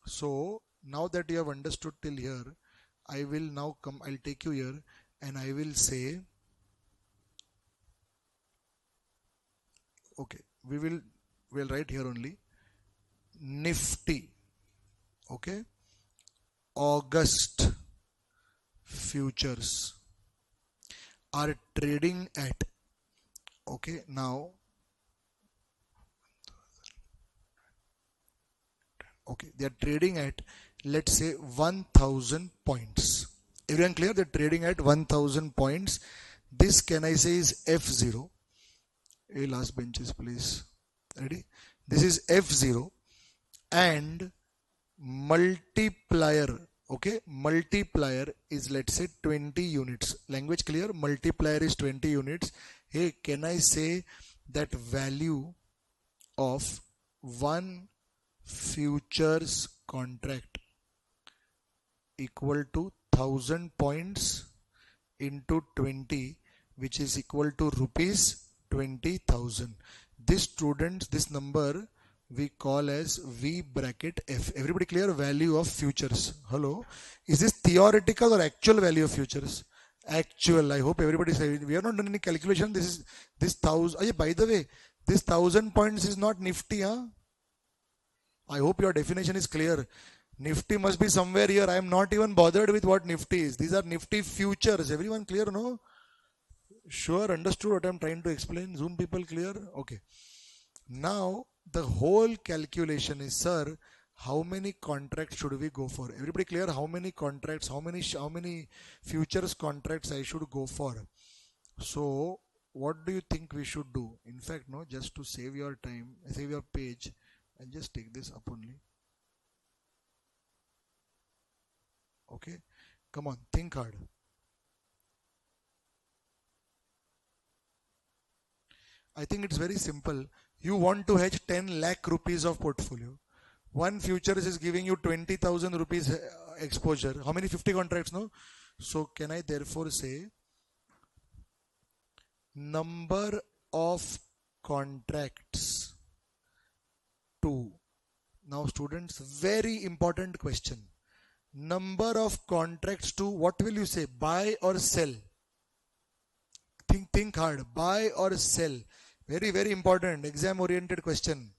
A: So now that you have understood till here, I will now come, I'll take you here and I will say, okay, we'll write here only, Nifty, okay, August futures are trading at, okay, now, okay, they are trading at, let's say 1000 points. Everyone clear? They're trading at 1000 points. This, can I say, is F0. A last benches, please. Ready? This is F0 and multiplier. Okay, multiplier is, let's say, 20 units. Language clear? Multiplier is 20 units. Hey, can I say that value of one futures contract equal to 1000 points into 20, which is equal to rupees 20,000. This, students, this number we call as V bracket F. Everybody clear? Value of futures. Hello? Is this theoretical or actual value of futures? Actual. I hope everybody says, we have not done any calculation. This is, this 1000. By the way, this 1000 points is not Nifty, huh? I hope your definition is clear. Nifty must be somewhere here. I am not even bothered with what Nifty is. These are Nifty futures. Everyone clear, no? Sure, understood what I'm trying to explain? Zoom people clear? Okay. Now, the whole calculation is, sir, how many contracts should we go for? Everybody clear? How many contracts, how many futures contracts I should go for? So, what do you think we should do? In fact, no, just to save your time, save your page, I'll just take this up only. Okay, come on, think hard. I think it's very simple. You want to hedge 10 lakh rupees of portfolio. One futures is giving you 20,000 rupees exposure. How many? 50 contracts, no? So can I therefore say number of contracts to, now students, very important question. Number of contracts to, what will you say? Buy or sell? Think hard. Buy or sell? Very important. Exam oriented question.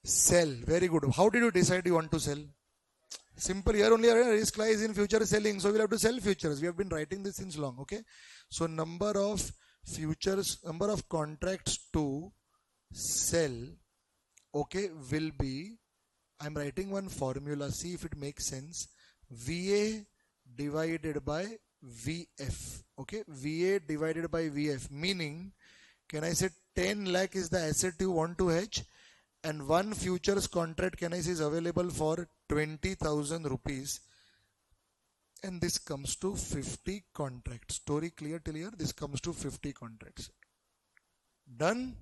A: Sell. Very good. How did you decide you want to sell? Simple. Here only risk lies in future selling. So we'll have to sell futures. We have been writing this since long. Okay. So number of futures, number of contracts to sell, okay, will be, I'm writing one formula. See if it makes sense. VA divided by VF. Okay. VA divided by VF. Meaning, can I say 10 lakh is the asset you want to hedge? And one futures contract, can I say, is available for 20,000 rupees. And this comes to 50 contracts. Story clear till here? This comes to 50 contracts. Done?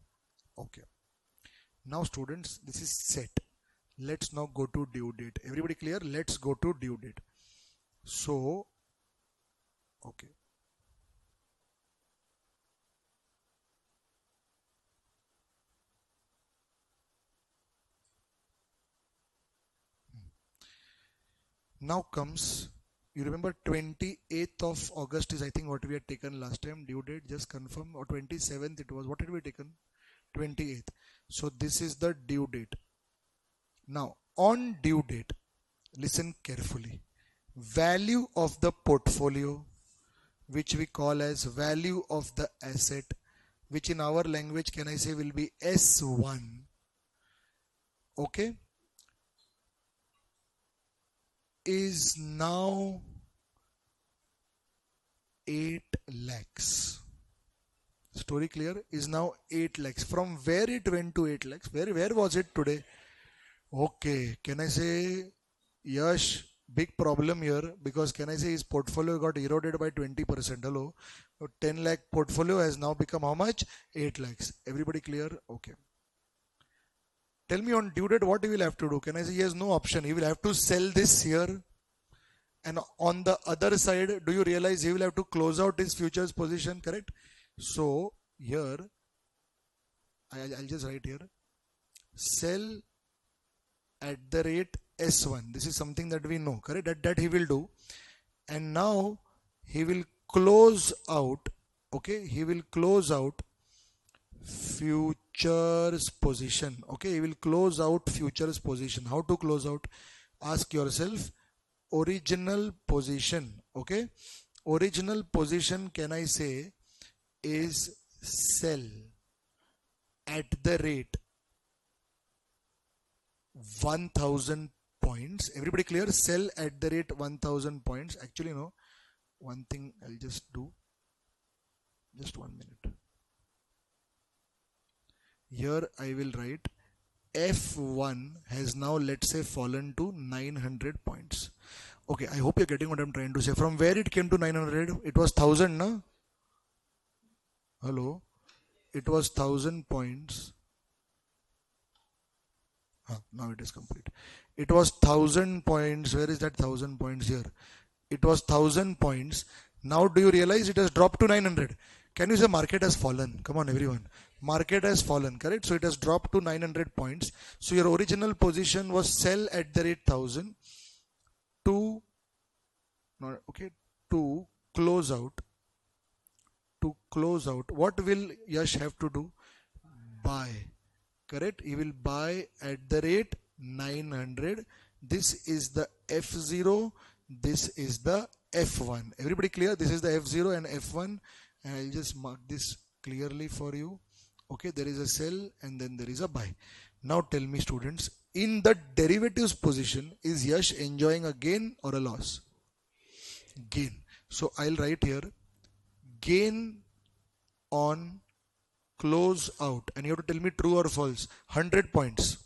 A: Okay. Now students, this is set. Let's now go to due date. Everybody clear? Let's go to due date. So, okay. Now comes, you remember 28th of August is I think what we had taken last time, due date, just confirm, or 27th it was, what had we taken? 28th. So this is the due date. Now on due date, listen carefully. Value of the portfolio, which we call as value of the asset, which in our language, can I say, will be S1. Okay. Is now 8 lakhs. Story clear? Is now 8 lakhs. From where it went to 8 lakhs? Where was it today? Okay. Can I say, Yash, big problem here, because can I say his portfolio got eroded by 20%. Hello. 10 lakh portfolio has now become how much? 8 lakhs. Everybody clear? Okay. Tell me on due date what he will have to do. Can I say he has no option? He will have to sell this here. And on the other side, do you realize he will have to close out his futures position, correct? So here, I'll just write here, sell at the rate S1. This is something that we know, correct? That he will do. And now he will close out, okay? He will close out futures position. Okay, he will close out futures position. How to close out? Ask yourself. Original position. Okay, original position, can I say, is sell at the rate 1000 points. Everybody clear? Sell at the rate 1000 points. Actually no, one thing I'll just do, just 1 minute. Here I will write F1 has now, let's say, fallen to 900 points. Okay, I hope you're getting what I'm trying to say. From where it came to 900? It was 1000, no? Hello? It was 1000 points. Now it is complete. It was 1000 points. Where is that 1000 points? Here. It was 1000 points. Now do you realize it has dropped to 900? Can you say market has fallen? Come on everyone. Market has fallen, correct? So it has dropped to 900 points. So your original position was sell at the rate 1000 to, okay, to close out. To close out, what will Yash have to do? Buy, correct? He will buy at the rate 900. This is the F0, this is the F1. Everybody clear? This is the F0 and F1, and I'll just mark this clearly for you. Okay, there is a sell and then there is a buy. Now tell me, students, in the derivatives position, is Yash enjoying a gain or a loss? Gain. So I'll write here gain on close out, and you have to tell me true or false. 100 points.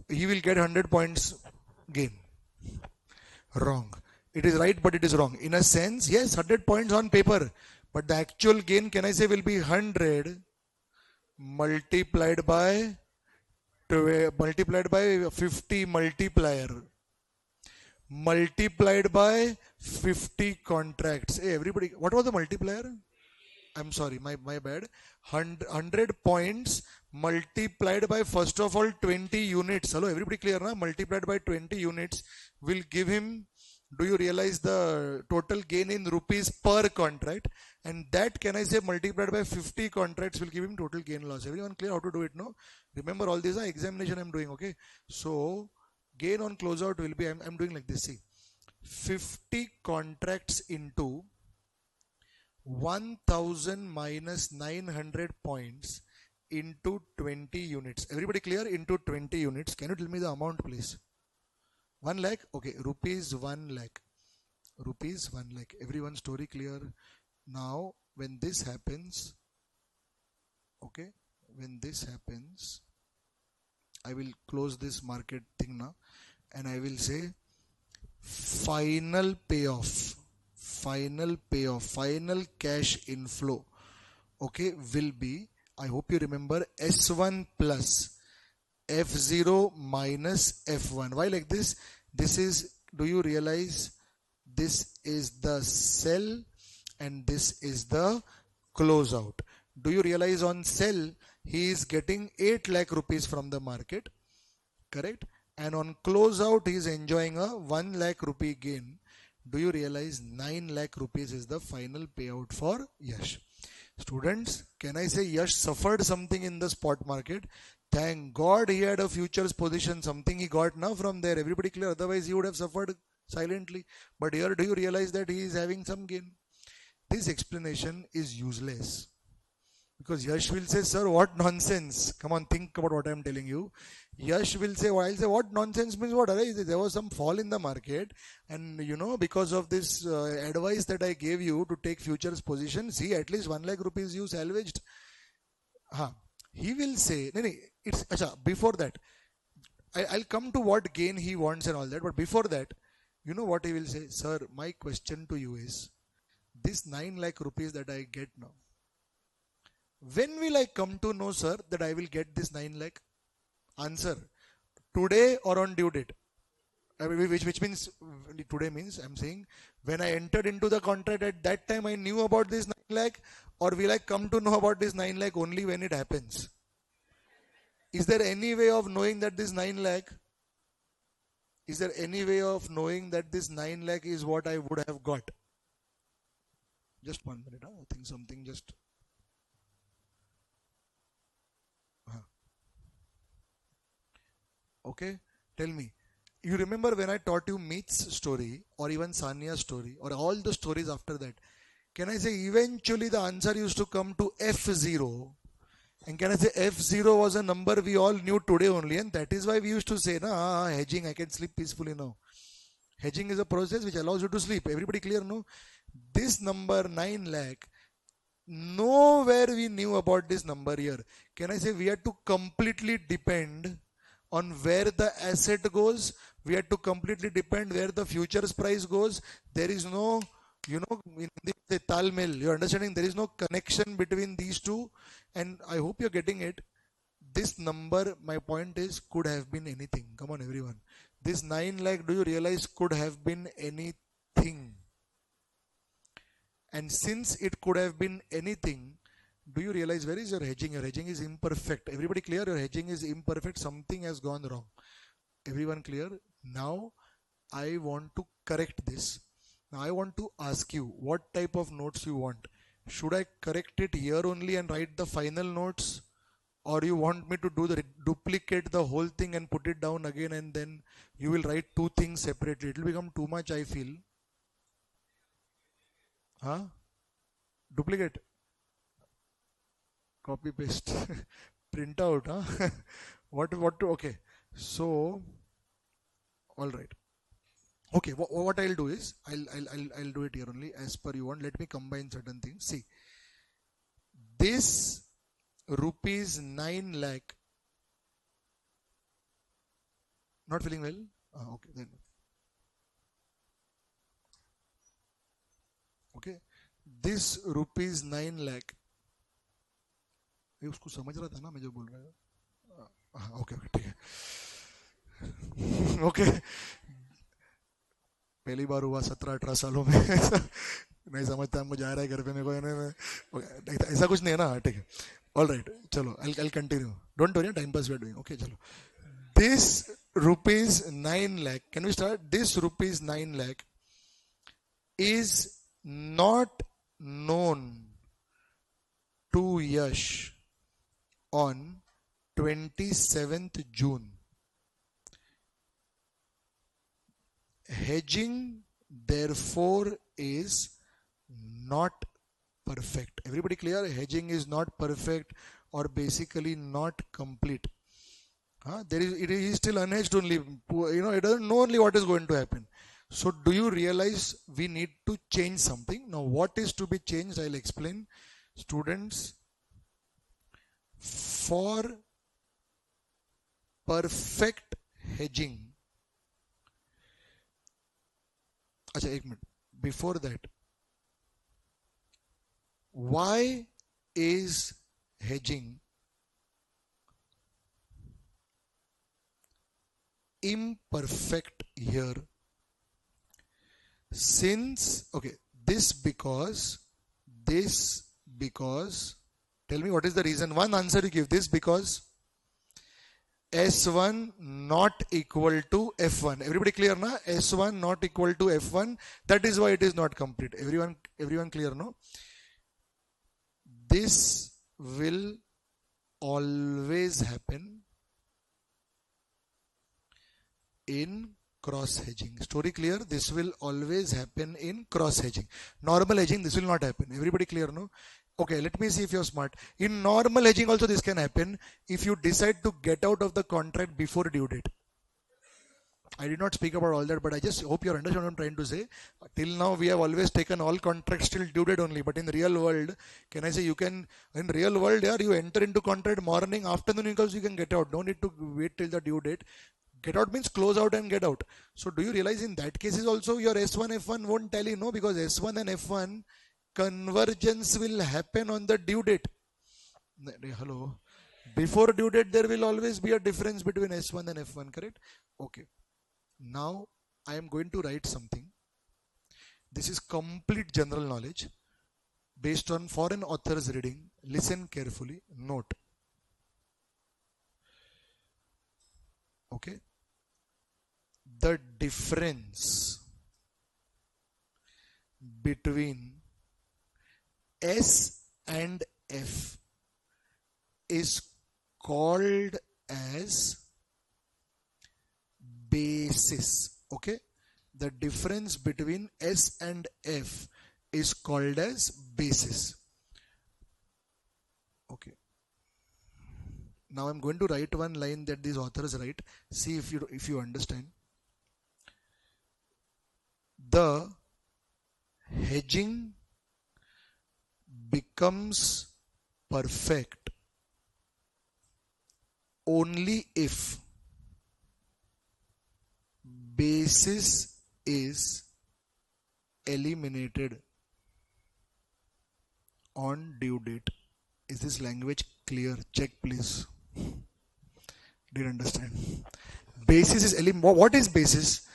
A: He will get 100 points gain. Wrong. It is right, but it is wrong. In a sense, yes, 100 points on paper, but the actual gain, can I say, will be 100 multiplied by 50 multiplied by 50 contracts. Hey, everybody, what was the multiplier? I'm sorry, my bad. 100 points multiplied by, first of all, 20 units. Hello, everybody clear now? Multiplied by 20 units will give him, do you realize the total gain in rupees per contract? And that, can I say, multiplied by 50 contracts will give him total gain loss. Everyone clear how to do it, no? Remember, all these are examination I'm doing, okay? So, gain on closeout will be, I'm doing like this, see. 50 contracts into 1000 minus 900 points into 20 units. Everybody clear? Into 20 units. Can you tell me the amount, please? 1 lakh? Okay, rupees 1 lakh. Rupees 1 lakh. Everyone's story clear? Now, when this happens, okay, when this happens, I will close this market thing now, and I will say final payoff, final cash inflow, okay, will be, I hope you remember, S1 plus F0 minus F1. Why like this? This is, do you realize, this is the sell and this is the closeout. Do you realize on sell, he is getting 8 lakh rupees from the market, correct? And on closeout, he is enjoying a 1 lakh rupee gain. Do you realize 9 lakh rupees is the final payout for Yash? Students, can I say Yash suffered something in the spot market? Thank God he had a futures position, something he got now from there. Everybody clear? Otherwise, he would have suffered silently. But here, do you realize that he is having some gain? This explanation is useless. Because Yash will say, sir, what nonsense. Come on, think about what I am telling you. Yash will say, well, I'll say, what nonsense means what? There was some fall in the market. And you know, because of this advice that I gave you to take futures position, see, at least 1 lakh rupees you salvaged. He will say, it's, before that, I'll come to what gain he wants and all that. But before that, you know what he will say? Sir, my question to you is, this 9 lakh rupees that I get now, when will I come to know, sir, that I will get this 9 lakh? Answer, today or on due date? Which means, today means, I'm saying, when I entered into the contract, at that time I knew about this 9 lakh, or will I come to know about this 9 lakh only when it happens? Is there any way of knowing that this 9 lakh, is there any way of knowing that this 9 lakh is what I would have got? Just 1 minute, I think something just... Okay, tell me. You remember when I taught you Meet's story or even Sania's story or all the stories after that? Can I say eventually the answer used to come to F0? And can I say F0 was a number we all knew today only, and that is why we used to say, hedging, I can sleep peacefully now. Hedging is a process which allows you to sleep. Everybody clear, no? This number 9 lakh, nowhere we knew about this number here. Can I say we had to completely depend on where the asset goes? We had to completely depend where the futures price goes. There is no, in the talmel, you're understanding, there is no connection between these two, and I hope you're getting it. This number, my point is, could have been anything. Come on, everyone. This 9 lakh, do you realize, could have been anything? And since it could have been anything, do you realize, where is your hedging? Your hedging is imperfect. Everybody clear? Your hedging is imperfect. Something has gone wrong. Everyone clear? Now, I want to correct this. Now, I want to ask you what type of notes you want. Should I correct it here only and write the final notes? Or you want me to do the duplicate the whole thing and put it down again, and then you will write two things separately. It will become too much, I feel. Huh? Duplicate. Copy paste. Print out, huh? Okay. So, all right. Okay, what I'll do is I'll do it here only as per you want. Let me combine certain things. See, this rupees 9 lakh. Not feeling well? Okay then. Okay, this rupees 9 lakh. ये उसको समझ रहा था ना मैं जो बोल रहा हूँ. ओके ओके ठीक है. ओके. पहली बार हुआ 17-18 सालों में. नहीं समझता हमको जा रहा है घर पे मेरे को. ऐसा कुछ नहीं है ना. ठीक है. ऑल राइट चलो I'll continue. Don't worry, time pass we are doing. Okay चलो. This rupees 9 lakh. Can we start? This rupees 9 lakh is not known to Yash on 27th June. Hedging therefore is not perfect. Everybody clear? Hedging is not perfect or basically not complete. It is still unhedged only. It doesn't know only what is going to happen. So do you realize we need to change something? Now what is to be changed? I'll explain. Students, for perfect hedging. Achha, ek minute. Before that, why is hedging imperfect here? Since, okay, this because, tell me what is the reason. One answer you give. This because S1 not equal to F1. Everybody clear na? S1 not equal to F1. That is why it is not complete. Everyone clear, no? This will always happen in cross hedging. Story clear? This will always happen in cross hedging. Normal hedging, this will not happen. Everybody clear, no? Okay, let me see if you're smart. In normal hedging also this can happen if you decide to get out of the contract before due date. I did not speak about all that, but I just hope you understand what I'm trying to say. Till now we have always taken all contracts till due date only, but in the real world, can I say you can, in real world, yeah, you enter into contract morning, afternoon because you can get out. Don't need to wait till the due date. Get out means close out and get out. So do you realize in that cases also your S1, F1 won't tally, no? Because S1 and F1 convergence will happen on the due date. Hello. Before due date there will always be a difference between S1 and F1, correct? Okay. Now I am going to write something. This is complete general knowledge based on foreign authors reading. Listen carefully. Note. Okay. The difference between S and F is called as basis. Okay, the difference between S and F is called as basis. Okay, now I'm going to write one line that these authors write. See if you understand. The hedging becomes perfect only if basis is eliminated on due date. Is this language clear? Check please. Didn't understand. Basis is eliminated. What is basis?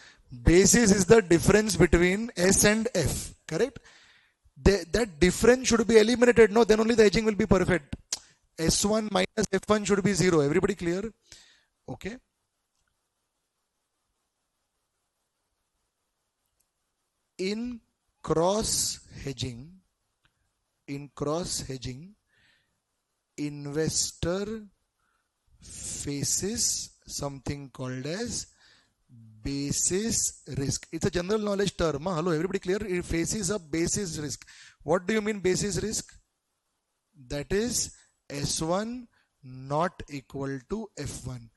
A: Basis is the difference between S and F. Correct? That difference should be eliminated. No, then only the hedging will be perfect. S1 minus F1 should be 0. Everybody clear? Okay. In cross hedging, investor faces something called as basis risk. It's a general knowledge term. Hello, everybody clear? It faces a basis risk. What do you mean basis risk? That is S1 not equal to F1,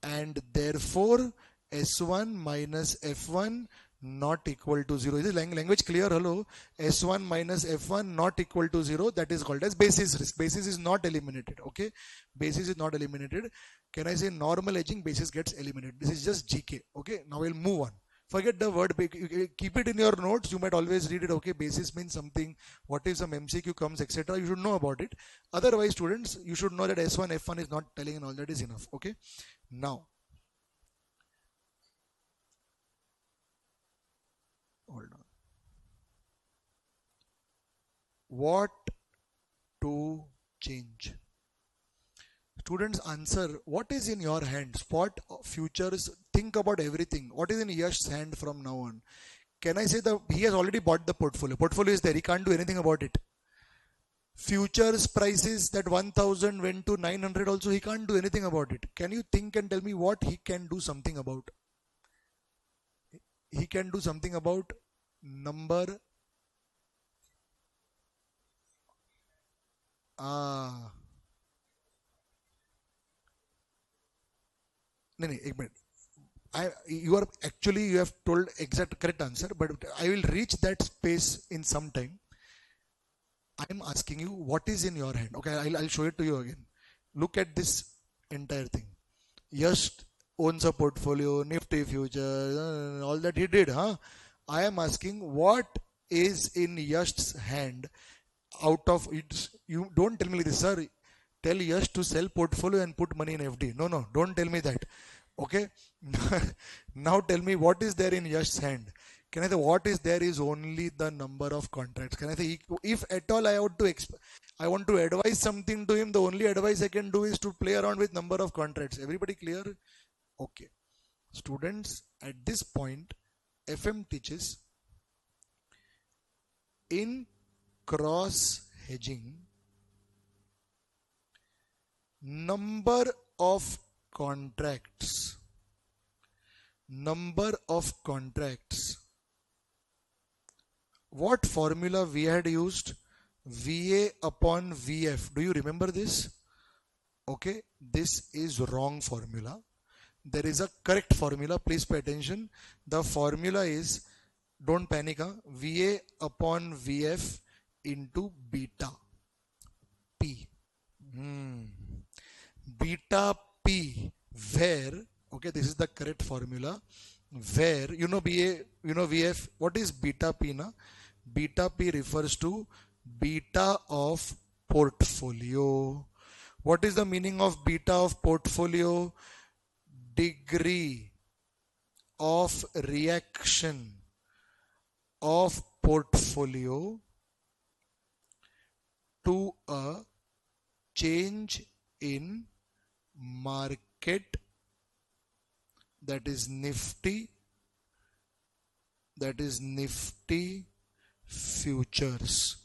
A: and therefore S1 minus F1 not equal to 0. Is the language clear? Hello, S1 minus F1 not equal to 0, that is called as basis risk. Basis is not eliminated. Okay, basis is not eliminated. Can I say normal edging, basis gets eliminated? This is just GK. Okay, now we'll move on. Forget the word, keep it in your notes. You might always read it. Okay, basis means something. What if some MCQ comes, etc. You should know about it. Otherwise, students, you should know that S1, F1 is not telling, and all that is enough. Okay, now hold on. What to change? Students, answer. What is in your hand? Spot, futures, think about everything. What is in Yash's hand from now on? Can I say that he has already bought the portfolio? Portfolio is there. He can't do anything about it. Futures prices that 1000 went to 900 also, he can't do anything about it. Can you think and tell me what he can do something about? He can do something about number. No, एक minute. You have told exact correct answer, but I will reach that space in some time. I am asking you what is in your hand. Okay, I'll show it to you again. Look at this entire thing. Yash owns a portfolio, Nifty future, all that he did. I am asking what is in Yash's hand out of it. You don't tell me this, sir. Tell Yash to sell portfolio and put money in FD. No, don't tell me that. Okay. Now tell me what is there in Yash's hand. Can I say what is there is only the number of contracts? Can I say if at all I want to advise something to him, the only advice I can do is to play around with number of contracts. Everybody clear? Okay. Students, at this point, FM teaches in cross hedging, number of contracts. What formula we had used? VA upon VF. Do you remember this? Okay, this is wrong formula. There is a correct formula. Please pay attention. The formula is, don't panic, VA upon VF into beta P. Beta P, where, okay, this is the correct formula, where, you know BA, you know VF, what is beta P na? Beta P refers to beta of portfolio. What is the meaning of beta of portfolio? Degree of reaction of portfolio to a change in market, that is Nifty futures.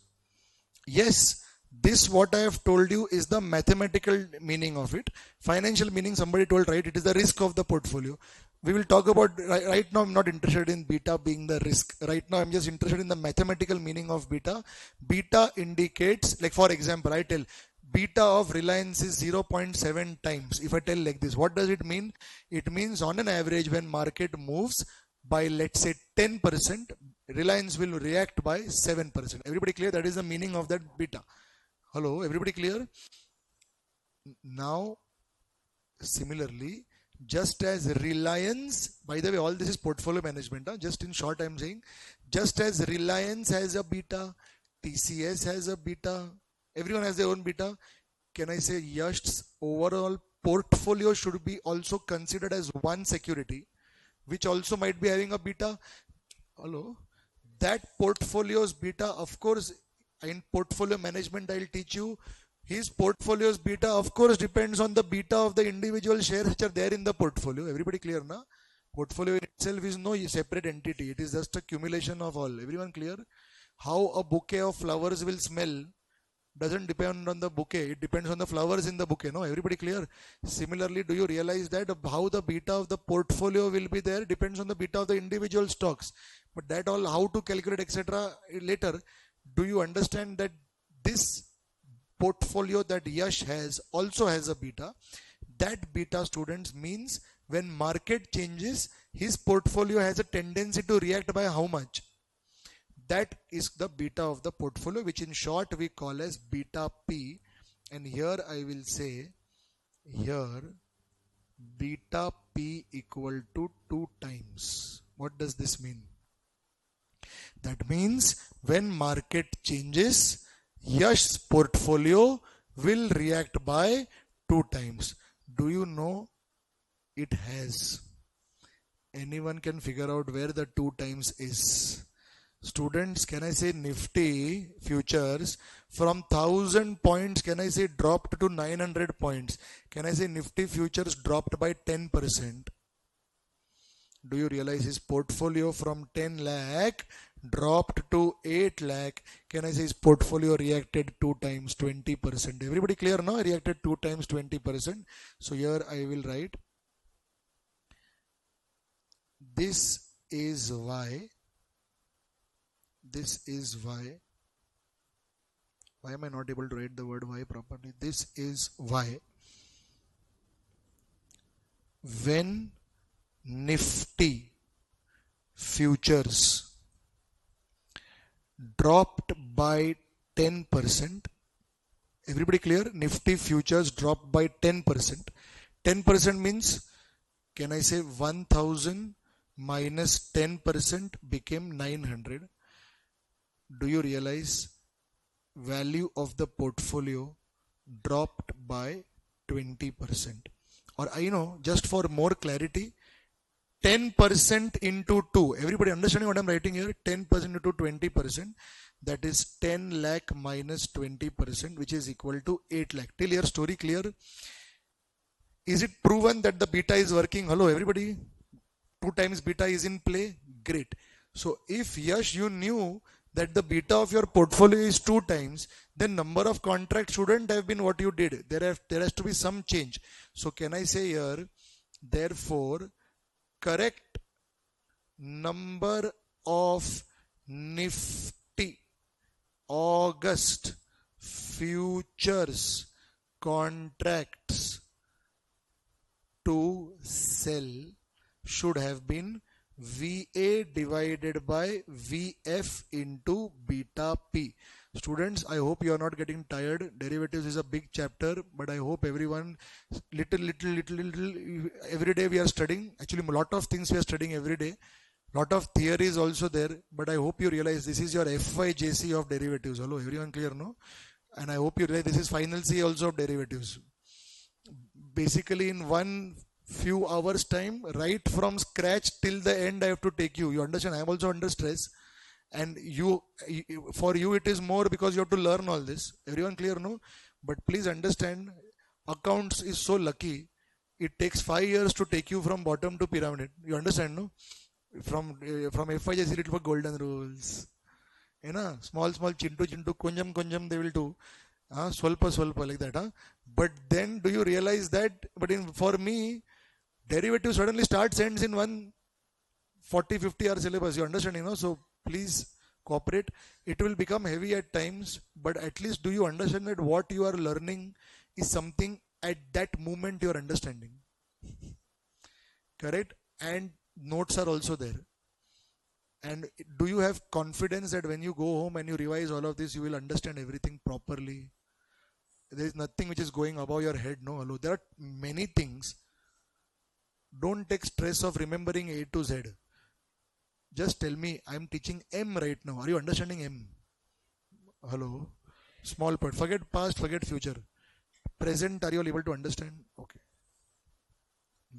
A: Yes, this what I have told you is the mathematical meaning of it. Financial meaning somebody told, right? It is the risk of the portfolio. We will talk about, right now I'm not interested in beta being the risk. Right now I'm just interested in the mathematical meaning of beta. Beta indicates, like for example, I tell beta of Reliance is 0.7 times. If I tell like this, what does it mean? It means on an average when market moves by, let's say, 10%, Reliance will react by 7%. Everybody clear? That is the meaning of that beta. Hello, everybody clear? Now, similarly, just as Reliance, by the way, all this is portfolio management. Just in short, I'm saying, just as Reliance has a beta, TCS has a beta, everyone has their own beta. Can I say Yash's overall portfolio should be also considered as one security, which also might be having a beta? Hello? That portfolio's beta, of course, in portfolio management, I'll teach you, his portfolio's beta, of course, depends on the beta of the individual shares which are there in the portfolio. Everybody clear, na? Portfolio itself is no separate entity. It is just a accumulation of all. Everyone clear? How a bouquet of flowers will smell doesn't depend on the bouquet, it depends on the flowers in the bouquet. No, everybody clear? Similarly, do you realize that how the beta of the portfolio will be there depends on the beta of the individual stocks? But that all, how to calculate, etc. later. Do you understand that this portfolio that Yash has also has a beta? That beta, students, means when market changes, his portfolio has a tendency to react by how much? That is the beta of the portfolio, which in short we call as beta P. And here I will say, here beta P equal to 2 times. What does this mean? That means when market changes, Yash's portfolio will react by 2 times. Do you know it has? Anyone can figure out where the 2 times is? Students, can I say Nifty futures from 1000 points, can I say dropped to 900 points? Can I say Nifty futures dropped by 10%? Do you realize his portfolio from 10 lakh dropped to 8 lakh? Can I say his portfolio reacted 2 times 20%? Everybody clear now? Reacted 2 times 20%. So here I will write, this is why, why am I not able to write the word why properly? This is why when Nifty futures dropped by 10%, everybody clear? Nifty futures dropped by 10%. 10% means, can I say 1000 minus 10% became 900. Do you realize value of the portfolio dropped by 20%? Or I know, just for more clarity, 10% into 2. Everybody understanding what I'm writing here? 10% into 20%. That is 10 lakh minus 20%, which is equal to 8 lakh. Till here, story clear? Is it proven that the beta is working? Hello, everybody? 2 times beta is in play? Great. So if Yash, you knew that the beta of your portfolio is 2 times, then number of contracts shouldn't have been what you did. There has to be some change. So can I say here, therefore, correct number of Nifty August futures contracts to sell should have been VA divided by VF into beta P. Students, I hope you are not getting tired. Derivatives is a big chapter, but I hope everyone, little, every day we are studying. Actually, a lot of things we are studying every day. Lot of theories also there, but I hope you realize this is your FYJC of derivatives. Hello, everyone clear, no? And I hope you realize this is final C also of derivatives. Basically, in one few hours time, right from scratch till the end, I have to take you. You understand? I am also under stress, and for you it is more because you have to learn all this. Everyone clear, no? But please understand, accounts is so lucky. It takes 5 years to take you from bottom to pyramid. You understand, no? From FYJC little for golden rules. You know, small chintu konjam they will do. Swalpa like that. But then do you realize that? But for me, derivative suddenly starts ends in one 40-50 hour syllabus. You understand, you know? So please cooperate. It will become heavy at times, but at least do you understand that what you are learning is something at that moment you are understanding. Correct? And notes are also there. And do you have confidence that when you go home and you revise all of this, you will understand everything properly? There is nothing which is going above your head. No, hello. There are many things. Don't take stress of remembering A to Z. Just tell me, I am teaching M right now. Are you understanding M? Hello? Small part. Forget past, forget future. Present, are you all able to understand? Okay.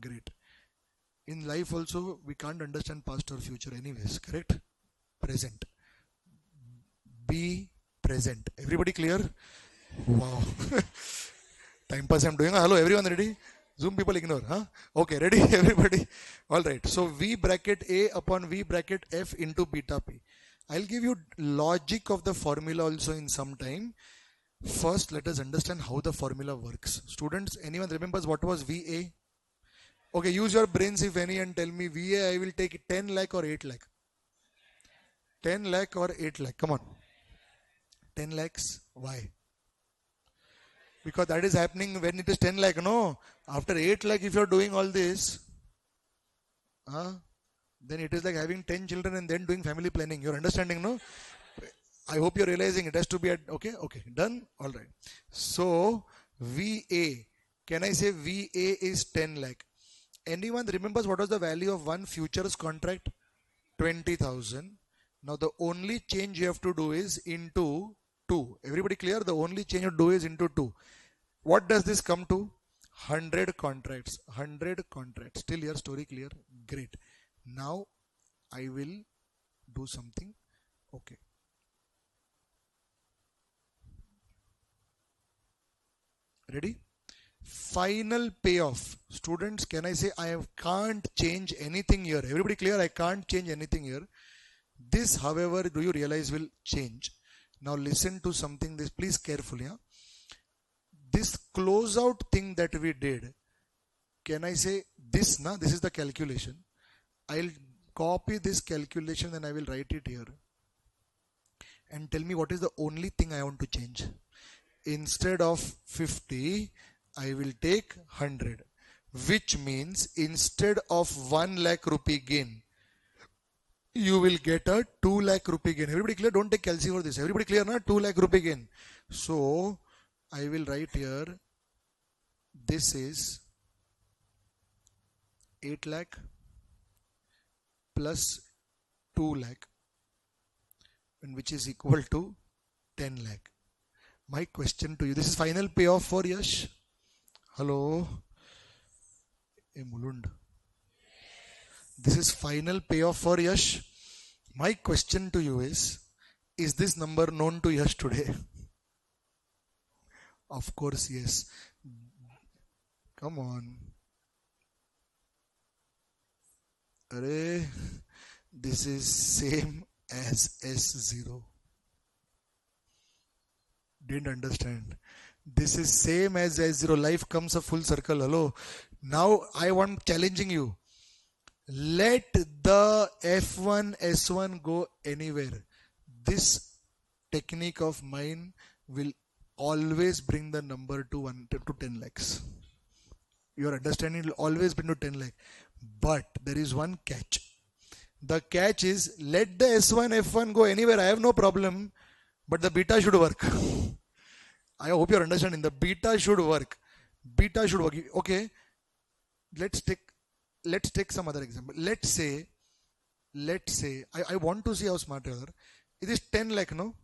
A: Great. In life also, we can't understand past or future anyways, correct? Present. Be present. Everybody clear? Wow. Time pass I'm doing. Hello, everyone ready? Zoom people ignore, huh? Okay, ready everybody? Alright, so V bracket A upon V bracket F into beta P. I'll give you logic of the formula also in some time. First, let us understand how the formula works. Students, anyone remembers what was VA? Okay, use your brains if any and tell me VA, I will take 10 lakh or 8 lakh. 10 lakh or 8 lakh. Come on. 10 lakhs. Why? Because that is happening when it is 10 lakh. No. After 8 lakh, if you are doing all this, then it is like having 10 children and then doing family planning. You're understanding, no? I hope you're realizing it has to be at, okay, done, all right. So, VA, can I say VA is 10 lakh? Anyone remembers what was the value of one futures contract? 20,000. Now, the only change you have to do is into 2. Everybody clear? The only change you do is into 2. What does this come to? 100 contracts. 100 contracts. Still your story clear? Great. Now, I will do something. Okay. Ready? Final payoff. Students, can I say I can't change anything here? Everybody clear? I can't change anything here. This, however, do you realize will change? Now listen to something, this please carefully. This closeout thing that we did, can I say this? This is the calculation. I'll copy this calculation and I will write it here. And tell me what is the only thing I want to change. Instead of 50, I will take 100. Which means instead of 1 lakh rupee gain, you will get a 2 lakh rupee gain. Everybody clear? Don't take calci for this. Everybody clear, na? 2 lakh rupee gain. So, I will write here, this is 8 lakh plus 2 lakh, and which is equal to 10 lakh. My question to you, this is final payoff for Yash. Hello? Hey, Mulund. This is final payoff for Yash. My question to you is this number known to Yash today? Of course, yes. Come on. Array, this is same as S0. Didn't understand. This is same as S0. Life comes a full circle. Hello. Now I want challenging you. Let the F1, S1 go anywhere. This technique of mine will always bring the number to 10 lakhs. Your understanding will always bring to 10 lakh. But there is one catch. The catch is, let the S1, F1 go anywhere. I have no problem. But the beta should work. I hope you're understanding. The beta should work. Beta should work. Okay. Let's take some other example. Let's say, I want to see how smart you are. It is 10 lakh, no?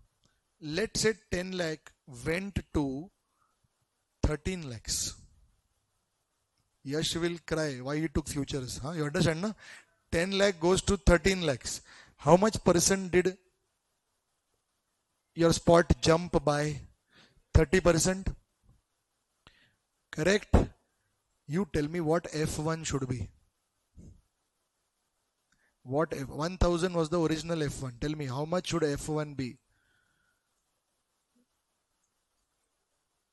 A: Let's say 10 lakh went to 13 lakhs. Yash will cry why he took futures. You understand, na? 10 lakh goes to 13 lakhs. How much percent did your spot jump by? 30%? Correct? You tell me what F1 should be. What F 1000 was the original F1. Tell me how much should F1 be?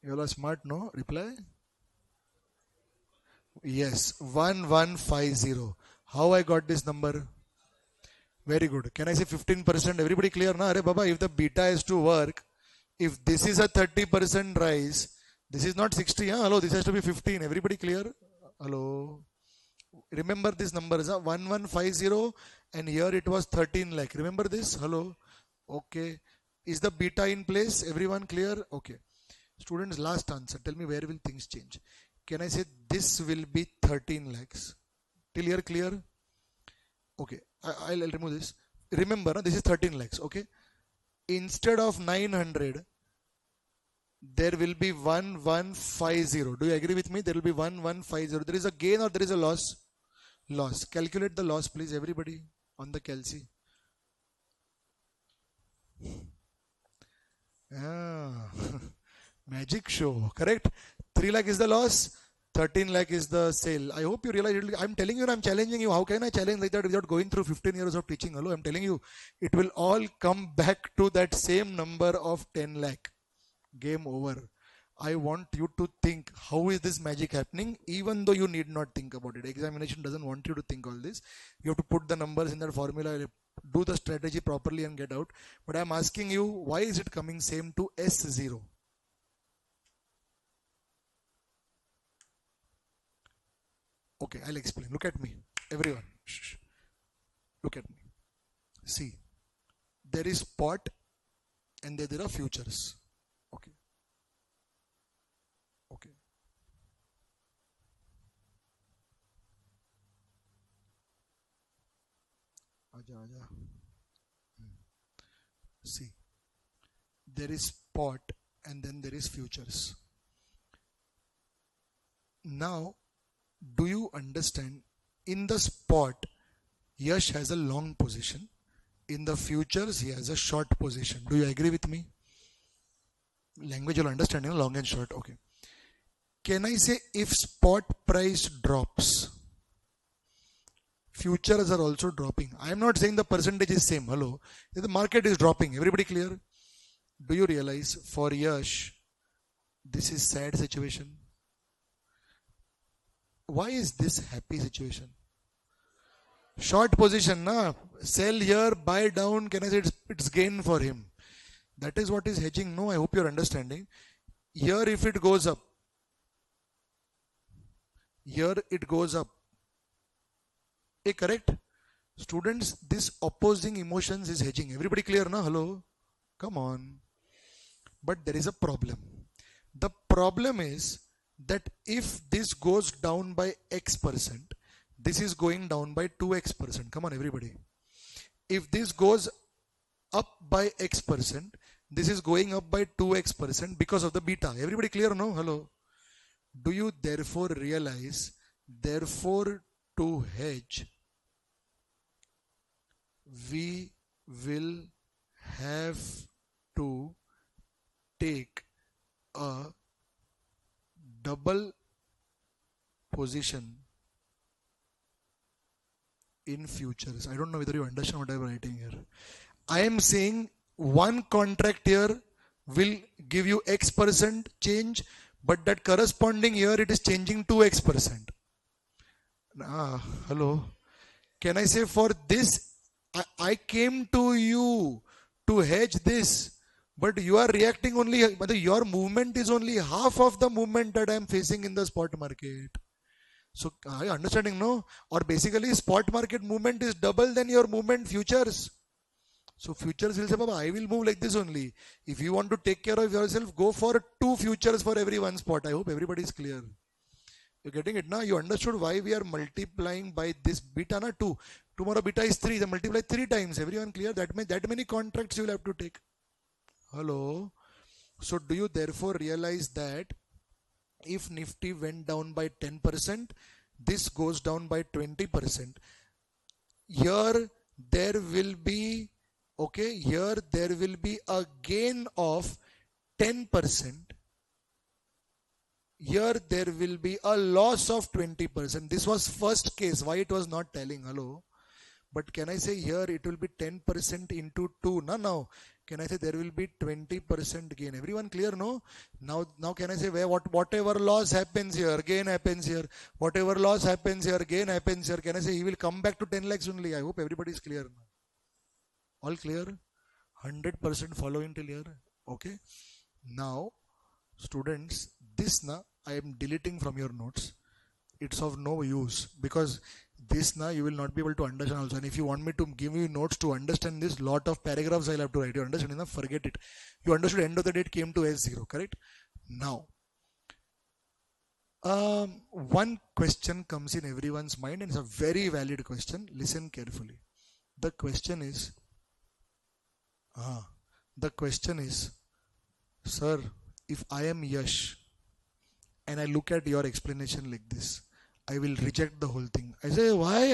A: You all are smart, no? Reply. Yes, 1150. How I got this number? Very good. Can I say 15%? Everybody clear, na? Arey Baba, if the beta is to work, if this is a 30% rise, this is not 60, huh? Hello, this has to be 15. Everybody clear? Hello. Remember this number is 1150 and here it was 13 lakh. Remember this? Hello. Okay. Is the beta in place? Everyone clear? Okay. Students, last answer. Tell me where will things change. Can I say this will be 13 lakhs? Till here clear? Okay. I'll remove this. Remember, this is 13 lakhs. Okay. Instead of 900, there will be 1150. Do you agree with me? There will be 1150. There is a gain or there is a loss? Loss. Calculate the loss, please, everybody, on the calci. Magic show. Correct? 3 lakh is the loss. 13 lakh is the sale. I hope you realize it. I'm telling you, I'm challenging you. How can I challenge like that without going through 15 years of teaching? Hello, I'm telling you, it will all come back to that same number of 10 lakh. Game over. I want you to think, how is this magic happening, even though you need not think about it. Examination doesn't want you to think all this. You have to put the numbers in that formula, do the strategy properly and get out. But I'm asking you, why is it coming same to S0? Okay, I'll explain. Look at me. Everyone. Shh. Look at me. See, there is spot and there are futures. Okay. Okay. Aja, aja. See, there is spot and then there is futures. Now, do you understand? In the spot, Yash has a long position. In the futures, he has a short position. Do you agree with me? Language you'll understand, long and short. Okay. Can I say if spot price drops, futures are also dropping? I am not saying the percentage is same. Hello. The market is dropping. Everybody clear? Do you realize for Yash, this is sad situation? Why is this happy situation? Short position, na? Sell here, buy down. Can I say it's gain for him? That is what is hedging. No, I hope you're understanding. Here if it goes up, here it goes up. Correct? Students, this opposing emotions is hedging. Everybody clear, na? Hello? Come on. But there is a problem. The problem is that if this goes down by X%, this is going down by 2X%. Come on, everybody. If this goes up by X%, this is going up by 2X% because of the beta. Everybody clear, no? Hello? Do you therefore realize, therefore to hedge, we will have to take a double position in futures. I don't know whether you understand what I'm writing here. I am saying one contract here will give you X% change, but that corresponding year it is changing to X%. Hello. Can I say for this, I came to you to hedge this, but you are reacting only, but your movement is only half of the movement that I am facing in the spot market. So, are you understanding, no? Or basically, spot market movement is double than your movement futures. So, futures will say, Baba, I will move like this only. If you want to take care of yourself, go for 2 futures for every 1 spot. I hope everybody is clear. You're getting it now? You understood why we are multiplying by this beta, na 2. Tomorrow beta is 3. So, multiply 3 times. Everyone clear? That many contracts you will have to take. Hello? So, do you therefore realize that if Nifty went down by 10%, this goes down by 20%. Here there will be, here there will be a gain of 10%. Here there will be a loss of 20%. This was first case. Why it was not telling? Hello? But can I say here it will be 10% into 2? No, now. Can I say there will be 20% gain? Everyone clear, no? Now can I say whatever loss happens here, gain happens here. Whatever loss happens here, gain happens here. Can I say he will come back to 10 lakhs only? I hope everybody is clear now. All clear? 100% following till here. Okay. Now, students, this now I am deleting from your notes. It's of no use because this now you will not be able to understand also. And if you want me to give you notes to understand this, lot of paragraphs I'll have to write. You understand enough? Forget it. You understood end of the day it came to S0, correct? Now, one question comes in everyone's mind and it's a very valid question. Listen carefully. The question is, sir, if I am Yash and I look at your explanation like this, I will reject the whole thing. I say, why?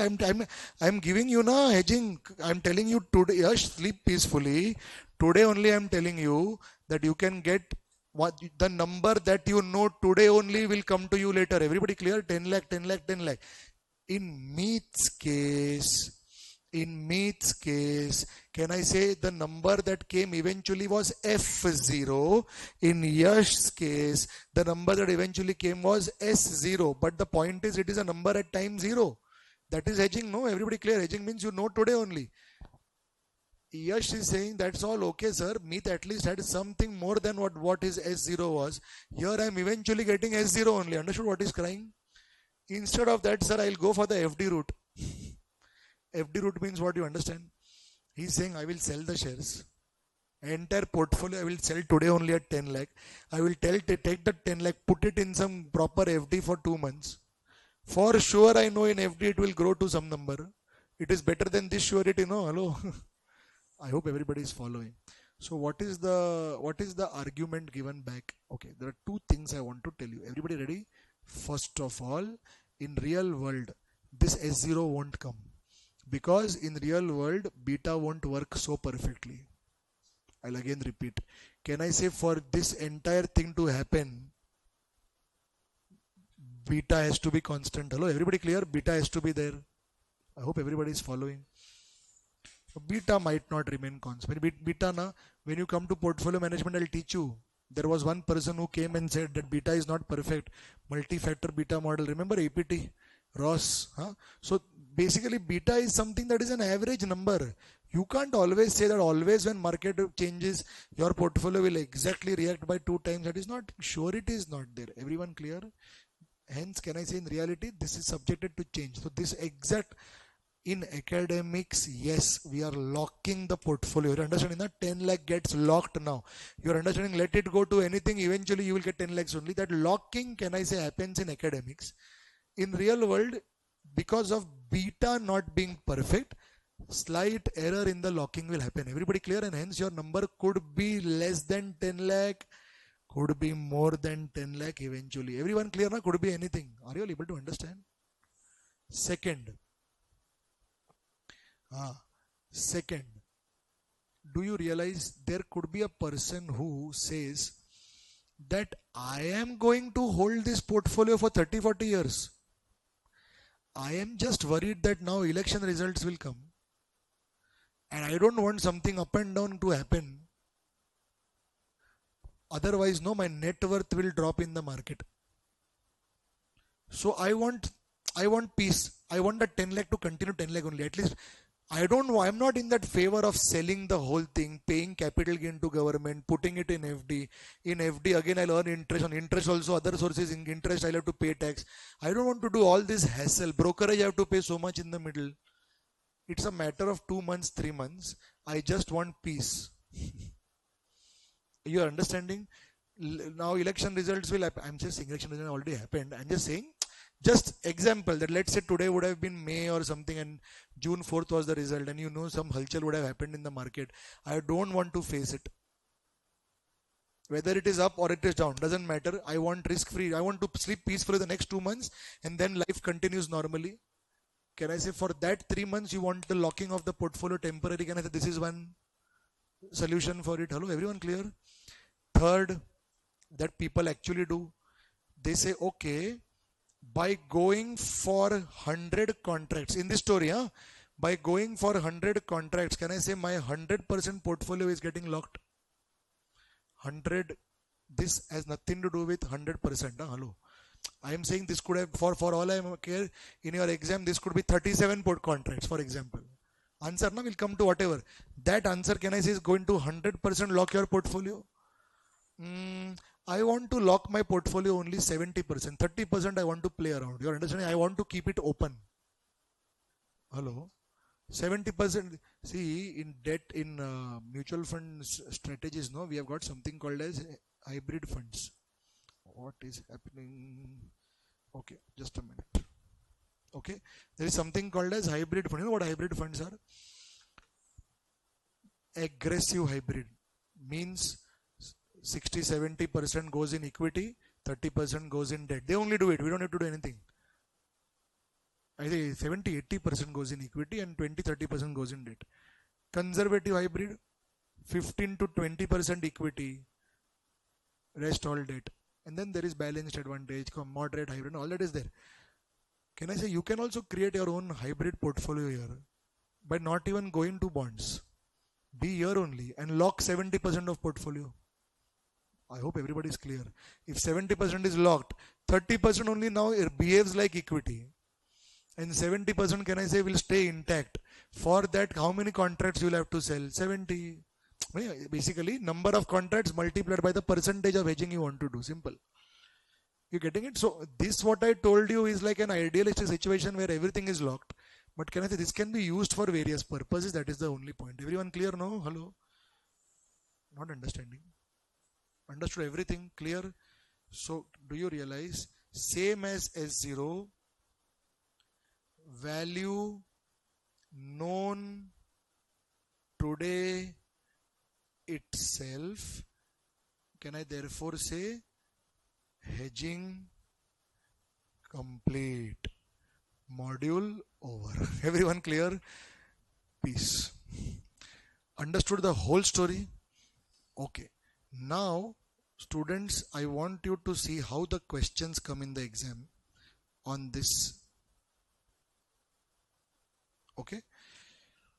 A: I'm giving you na hedging. I'm telling you today, Yash, sleep peacefully. Today only I'm telling you that you can get what the number that you know today only will come to you later. Everybody clear? 10 lakh, 10 lakh, 10 lakh. In Meet's case, In Meet's case, can I say the number that came eventually was F0? In Yash's case, the number that eventually came was S0. But the point is, it is a number at time 0. That is hedging, no? Everybody clear? Hedging means you know today only. Yash is saying that's all okay, sir. Meet at least had something more than what his S0 was. Here I am eventually getting S0 only. Understood what is crying? Instead of that, sir, I'll go for the FD route. FD route means what, you understand? He's saying I will sell the shares. Entire portfolio I will sell today only at 10 lakh. I will take the 10 lakh, put it in some proper FD for 2 months. For sure I know in FD it will grow to some number. It is better than this surety, no? Hello. I hope everybody is following. So what is the argument given back? Okay, there are two things I want to tell you. Everybody ready? First of all, in real world, this S0 won't come. Because in real world, beta won't work so perfectly. I'll again repeat. Can I say for this entire thing to happen, beta has to be constant? Hello, everybody clear? Beta has to be there. I hope everybody is following. Beta might not remain constant. Beta na, when you come to portfolio management, I'll teach you. There was one person who came and said that beta is not perfect. Multi-factor beta model. Remember APT? Ross. Huh? So basically beta is something that is an average number. You can't always say that always when market changes, your portfolio will exactly react by 2 times. That is not, sure it is not there. Everyone clear? Hence, can I say in reality, this is subjected to change. So this exact, in academics, yes, we are locking the portfolio. You're understanding that 10 lakh gets locked now. You're understanding, let it go to anything, eventually you will get 10 lakhs only. That locking, can I say, happens in academics. In real world, because of beta not being perfect, slight error in the locking will happen. Everybody clear? And hence your number could be less than 10 lakh, could be more than 10 lakh eventually. Everyone clear now? Could be anything. Are you all able to understand? Second, do you realize there could be a person who says that I am going to hold this portfolio for 30-40 years. I am just worried that now election results will come and I don't want something up and down to happen. Otherwise, no, my net worth will drop in the market. So I want peace. I want that 10 lakh to continue 10 lakh only. At least I'm not in that favor of selling the whole thing, paying capital gain to government, putting it in FD. In FD, again, I'll earn interest. On interest also, other sources, in interest, I'll have to pay tax. I don't want to do all this hassle. Brokerage, I have to pay so much in the middle. It's a matter of 2 months, 3 months. I just want peace. You are understanding? Now election results will happen. I'm just saying election results already happened. I'm just saying, just example that let's say today would have been May or something and June 4th was the result and you know some halchal would have happened in the market. I don't want to face it. Whether it is up or it is down, doesn't matter. I want risk free. I want to sleep peacefully the next 2 months and then life continues normally. Can I say for that 3 months you want the locking of the portfolio temporary? Can I say this is one solution for it? Hello, everyone clear? Third, that people actually do, they say, okay, by going for 100 contracts in this story, by going for 100 contracts, can I say my 100% portfolio is getting locked? 100, this has nothing to do with 100%. Hello, I am saying this could have, for all I am care, in your exam, this could be 37 port contracts, for example. Answer now will come to whatever. That answer, can I say, is going to 100% lock your portfolio? I want to lock my portfolio only 70%. 30% I want to play around. You're understanding? I want to keep it open. Hello? 70%. See, in debt, in mutual funds strategies, no, we have got something called as hybrid funds. What is happening? Okay, just a minute. Okay, there is something called as hybrid fund. You know what hybrid funds are? Aggressive hybrid means 60-70% goes in equity, 30% goes in debt. They only do it. We don't have to do anything. I say 70-80% goes in equity and 20-30% goes in debt. Conservative hybrid, 15-20% equity, rest all debt. And then there is balanced advantage, moderate hybrid, all that is there. Can I say you can also create your own hybrid portfolio here? by not even going to bonds. Be here only and lock 70% of portfolio. I hope everybody is clear. If 70% is locked, 30% only now it behaves like equity. And 70% can I say will stay intact. For that, how many contracts you will have to sell? 70. Basically, number of contracts multiplied by the percentage of hedging you want to do. Simple. You getting it? So this what I told you is like an idealistic situation where everything is locked. But can I say this can be used for various purposes? That is the only point. Everyone clear? No? Hello? Not understanding. Understood everything? Clear? So do you realize same as S0, value known today itself, can I therefore say hedging complete, module over. Everyone clear? Peace. Understood the whole story? Okay. Now students, I want you to see how the questions come in the exam on this. Okay.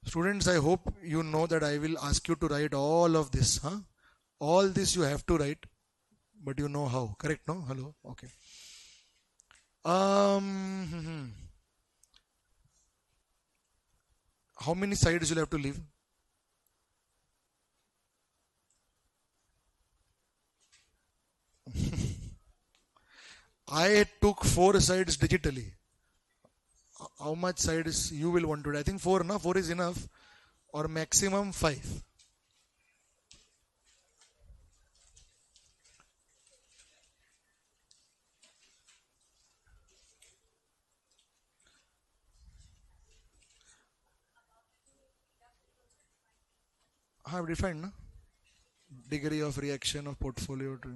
A: Students, I hope you know that I will ask you to write all of this. All this you have to write, but you know how. Correct? No? Hello? Okay. How many sides you'll have to leave? I took 4 sides digitally. How much sides you will want to do? I think 4, no? 4 is enough. Or maximum 5. I have defined, no? Degree of reaction of portfolio to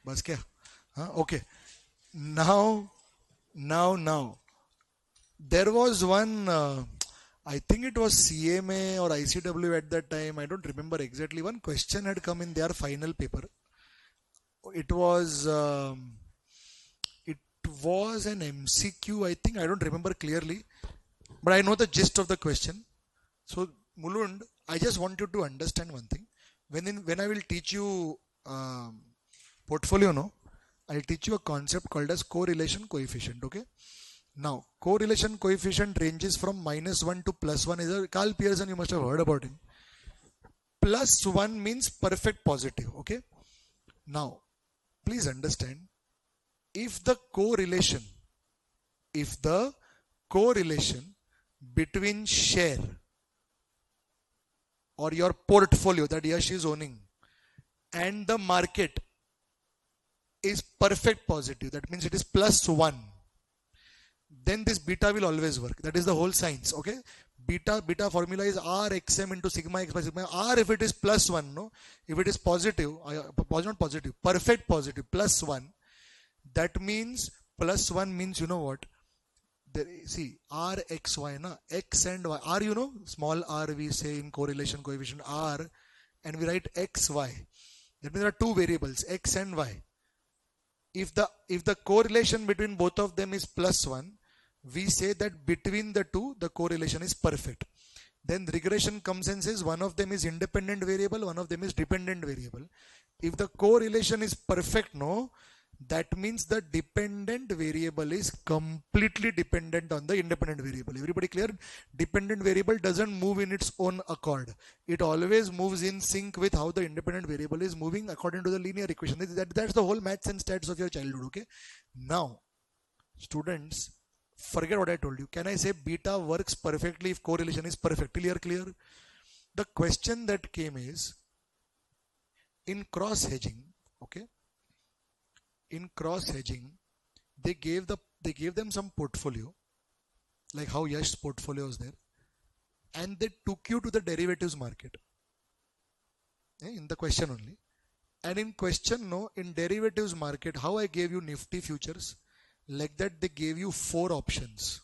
A: bas kya? Okay. Now there was one I think it was CMA or ICW at that time, I don't remember exactly. One question had come in their final paper. It was an MCQ, I think. I don't remember clearly, but I know the gist of the question. So Mulund, I just want you to understand one thing. When I will teach you portfolio, no, I'll teach you a concept called as correlation coefficient. Okay. Now, correlation coefficient ranges from -1 to +1. Is a Carl Pearson, you must have heard about him. +1 means perfect positive. Okay. Now, please understand, if the correlation between share or your portfolio that Yash is owning and the market is perfect positive, that means it is +1, then this beta will always work. That is the whole science. Okay. Beta formula is R xm into sigma x by sigma. R if it is +1, no? If it is positive, not positive, perfect positive, +1, that means +1 means, you know what? See, R, X, Y, na? X and Y. R, you know, small r we say in correlation coefficient R, and we write X, Y. That means there are two variables, X and Y. If the correlation between both of them is +1, we say that between the two, the correlation is perfect. Then regression comes and says one of them is independent variable, one of them is dependent variable. If the correlation is perfect, no, that means the dependent variable is completely dependent on the independent variable. Everybody clear? Dependent variable doesn't move in its own accord. It always moves in sync with how the independent variable is moving according to the linear equation. That's the whole maths and stats of your childhood. Okay. Now, students, forget what I told you. Can I say beta works perfectly if correlation is perfect? Clear? The question that came is, in cross hedging, okay, in cross hedging, they gave them some portfolio, like how Yash's portfolio was there, and they took you to the derivatives market. In the question only. And in question, no, in derivatives market, how I gave you Nifty futures, like that they gave you 4 options.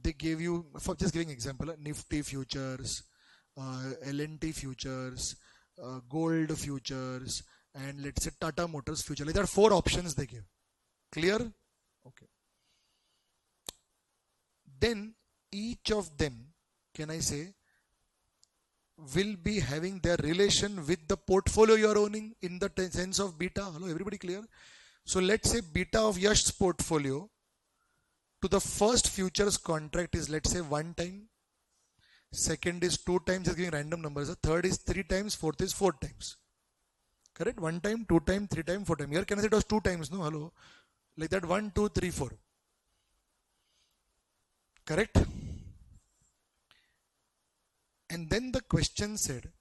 A: They gave you, for just giving example, Nifty futures, L&T futures, gold futures, and let's say Tata Motors future. Like there are 4 options they give. Clear? Okay. Then each of them can I say, will be having their relation with the portfolio you are owning in the sense of beta. Hello, everybody clear? So let's say beta of Yash's portfolio to the first futures contract is, let's say, 1 time. Second is 2 times, is giving random numbers. The third is 3 times, fourth is 4 times. Correct? 1 time, 2 time, 3 time, 4 time. Here can I say it was 2 times, no? Hello. Like that, 1, 2, 3, 4. Correct? And then the question said,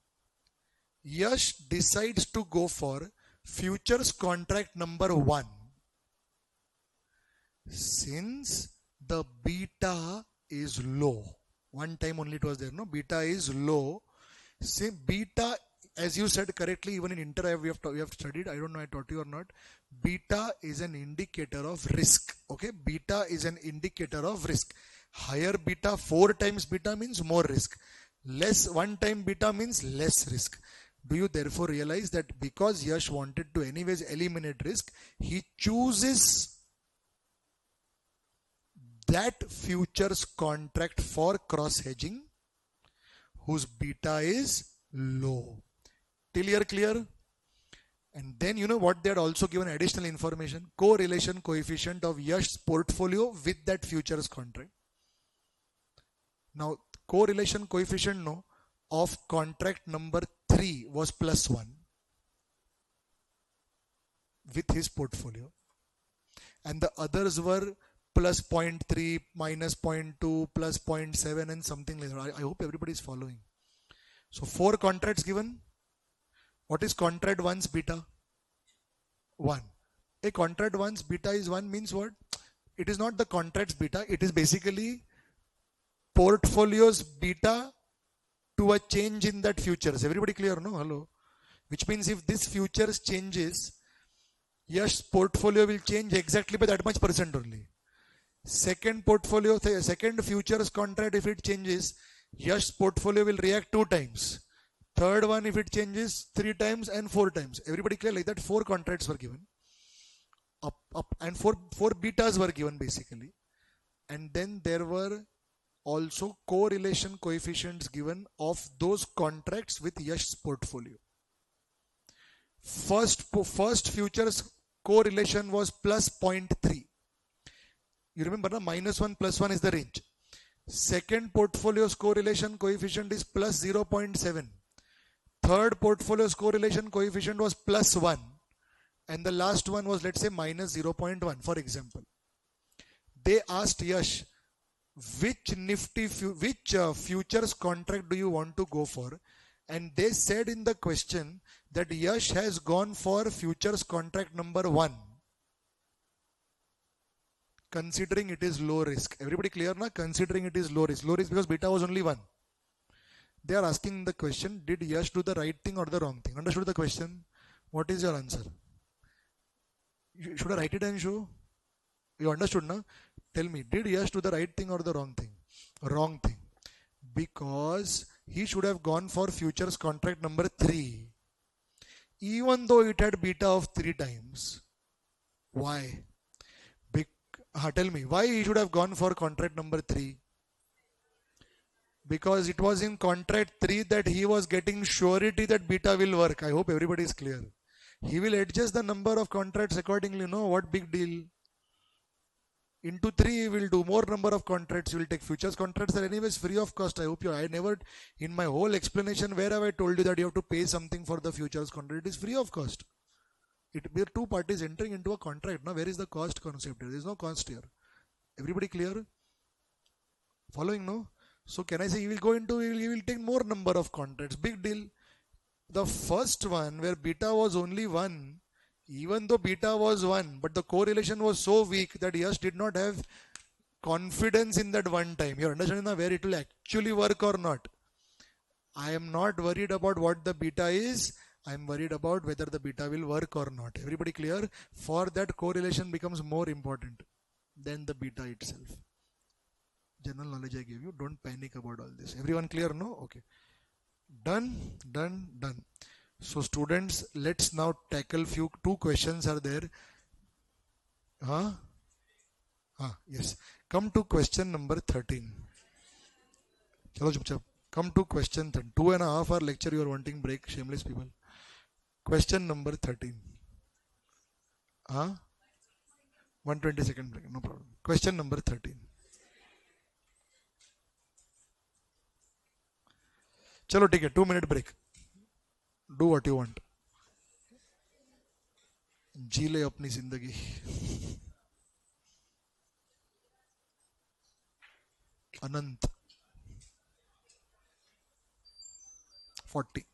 A: Yash decides to go for futures contract number 1. Since the beta is low, 1 time only it was there, no? Beta is low. Say beta, as you said correctly, even in inter we have studied, I don't know I taught you or not, beta is an indicator of risk. Okay, beta is an indicator of risk. Higher beta, 4 times beta means more risk. Less 1 time beta means less risk. Do you therefore realize that because Yash wanted to anyways eliminate risk, he chooses that futures contract for cross hedging whose beta is low. Till here clear? And then you know what, they had also given additional information, correlation coefficient of Yash's portfolio with that futures contract. Now correlation coefficient of contract number 3 was +1 with his portfolio, and the others were +0.3, -0.2, +0.7 and something like that. I hope everybody is following. So 4 contracts given. What is contract 1's beta? 1. A contract 1's beta is 1 means what? It is not the contract's beta, it is basically portfolio's beta to a change in that futures. Everybody clear, no? Hello. Which means if this futures changes, Yash's portfolio will change exactly by that much percent only. Second portfolio, second futures contract, if it changes, Yash's portfolio will react 2 times. Third one, if it changes, 3 times and 4 times. Everybody clear? Like that, 4 contracts were given. And 4 betas were given basically. And then there were also correlation coefficients given of those contracts with Yash's portfolio. First futures correlation was +0.3. You remember, no? -1 +1 is the range. Second portfolio's correlation coefficient is +0.7. Third portfolio's correlation coefficient was +1. And the last one was, let's say, -0.1, for example. They asked Yash, which futures contract do you want to go for? And they said in the question that Yash has gone for futures contract number 1. Considering it is low risk. Everybody clear now? Considering it is low risk. Low risk because beta was only 1. They are asking the question, did Yash do the right thing or the wrong thing? Understood the question? What is your answer? Should I write it and show? You understood now? Tell me, did Yash do the right thing or the wrong thing? Wrong thing. Because he should have gone for futures contract number 3. Even though it had beta of 3 times. Why? Tell me, why he should have gone for contract number 3? Because it was in contract 3 that he was getting surety that beta will work. I hope everybody is clear. He will adjust the number of contracts accordingly. No, what big deal? Into 3 he will do more number of contracts. He will take futures contracts. Are anyways free of cost. I hope you. I never, in my whole explanation, where have I told you that you have to pay something for the futures contract? It is free of cost. It be 2 parties entering into a contract. Now, where is the cost concept here? There is no cost here. Everybody clear? Following, no? So can I say he will take more number of contracts? Big deal. The first one where beta was only 1, even though beta was 1, but the correlation was so weak that Yash did not have confidence in that 1 time. You're understanding now where it will actually work or not? I am not worried about what the beta is. I am worried about whether the beta will work or not. Everybody clear? For that, correlation becomes more important than the beta itself. General knowledge I gave you. Don't panic about all this. Everyone clear? No? Okay. Done. So students, let's now tackle 2 questions are there. Yes. Come to question number 13. चलो चुपचाप. Come to question 13. 2.5 hour lecture you are wanting break, shameless people. Question number 13. Huh? 120-second break, no problem. Question number 13. चलो ठीक है, 2 minute break. Do what you want. जी ले अपनी जिंदगी. अनंत. 40.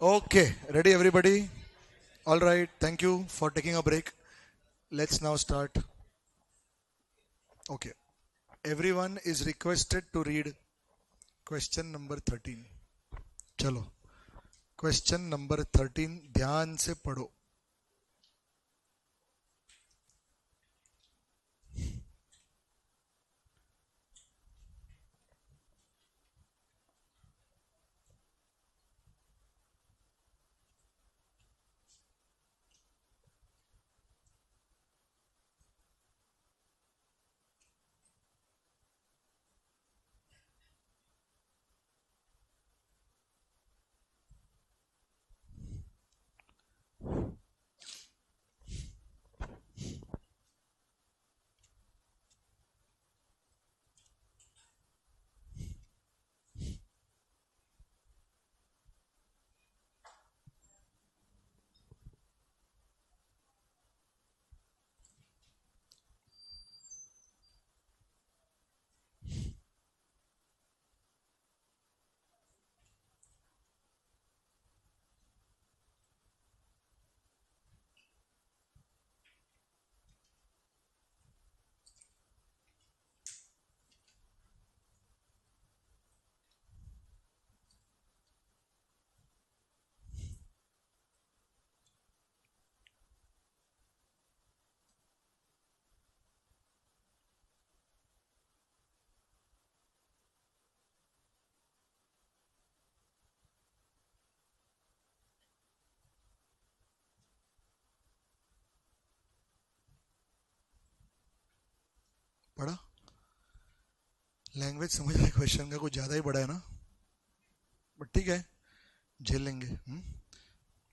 A: Okay, ready everybody? All right, thank you for taking a break. Let's now start. Okay, everyone is requested to read question number 13. चलो, question number 13 ध्यान से पढ़ो. पढ़ा? लैंग्वेज समझ रहे क्वेश्चन का कुछ ज़्यादा ही बड़ा है ना, बट ठीक है, झेल लेंगे.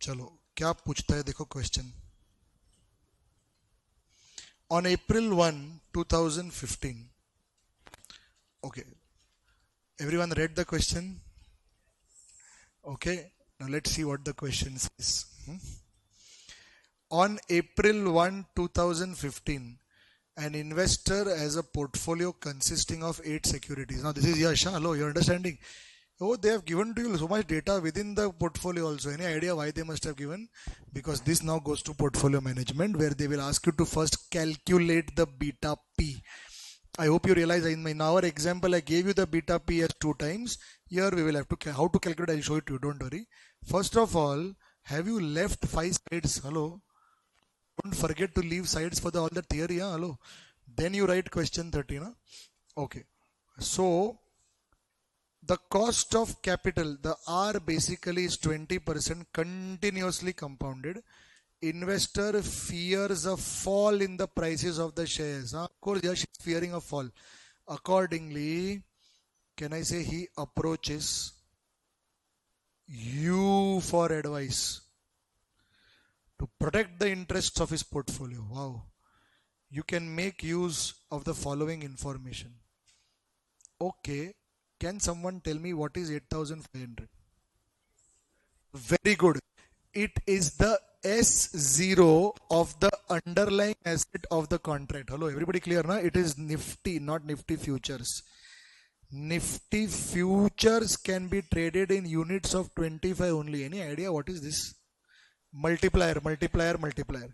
A: चलो, क्या पूछता है देखो question. On April 1, 2015. Okay, everyone read the question? Okay, now let's see what the question says. On April 1, 2015, an investor has a portfolio consisting of 8 securities. Now this is Yash. Hello, you're understanding? Oh, they have given to you so much data within the portfolio also. Any idea why they must have given? Because this now goes to portfolio management, where they will ask you to first calculate the beta P. I hope you realize in our example I gave you the beta P as 2 times. Here we will have to, how to calculate, I'll show it to you, don't worry. First of all, have you left 5 sides? Hello? Don't forget to leave sides for all the theory. Huh? Hello? Then you write question 13. Huh? Okay. So, the cost of capital, the R basically is 20% continuously compounded. Investor fears a fall in the prices of the shares. Huh? Of course, yes, she's fearing a fall. Accordingly, can I say he approaches you for advice to protect the interests of his portfolio. Wow. You can make use of the following information. Okay, can someone tell me what is 8,500? Very good. It is the S0 of the underlying asset of the contract. Hello, everybody clear now? It is Nifty, not Nifty futures. Nifty futures can be traded in units of 25 only. Any idea what is this? Multiplier, multiplier, multiplier.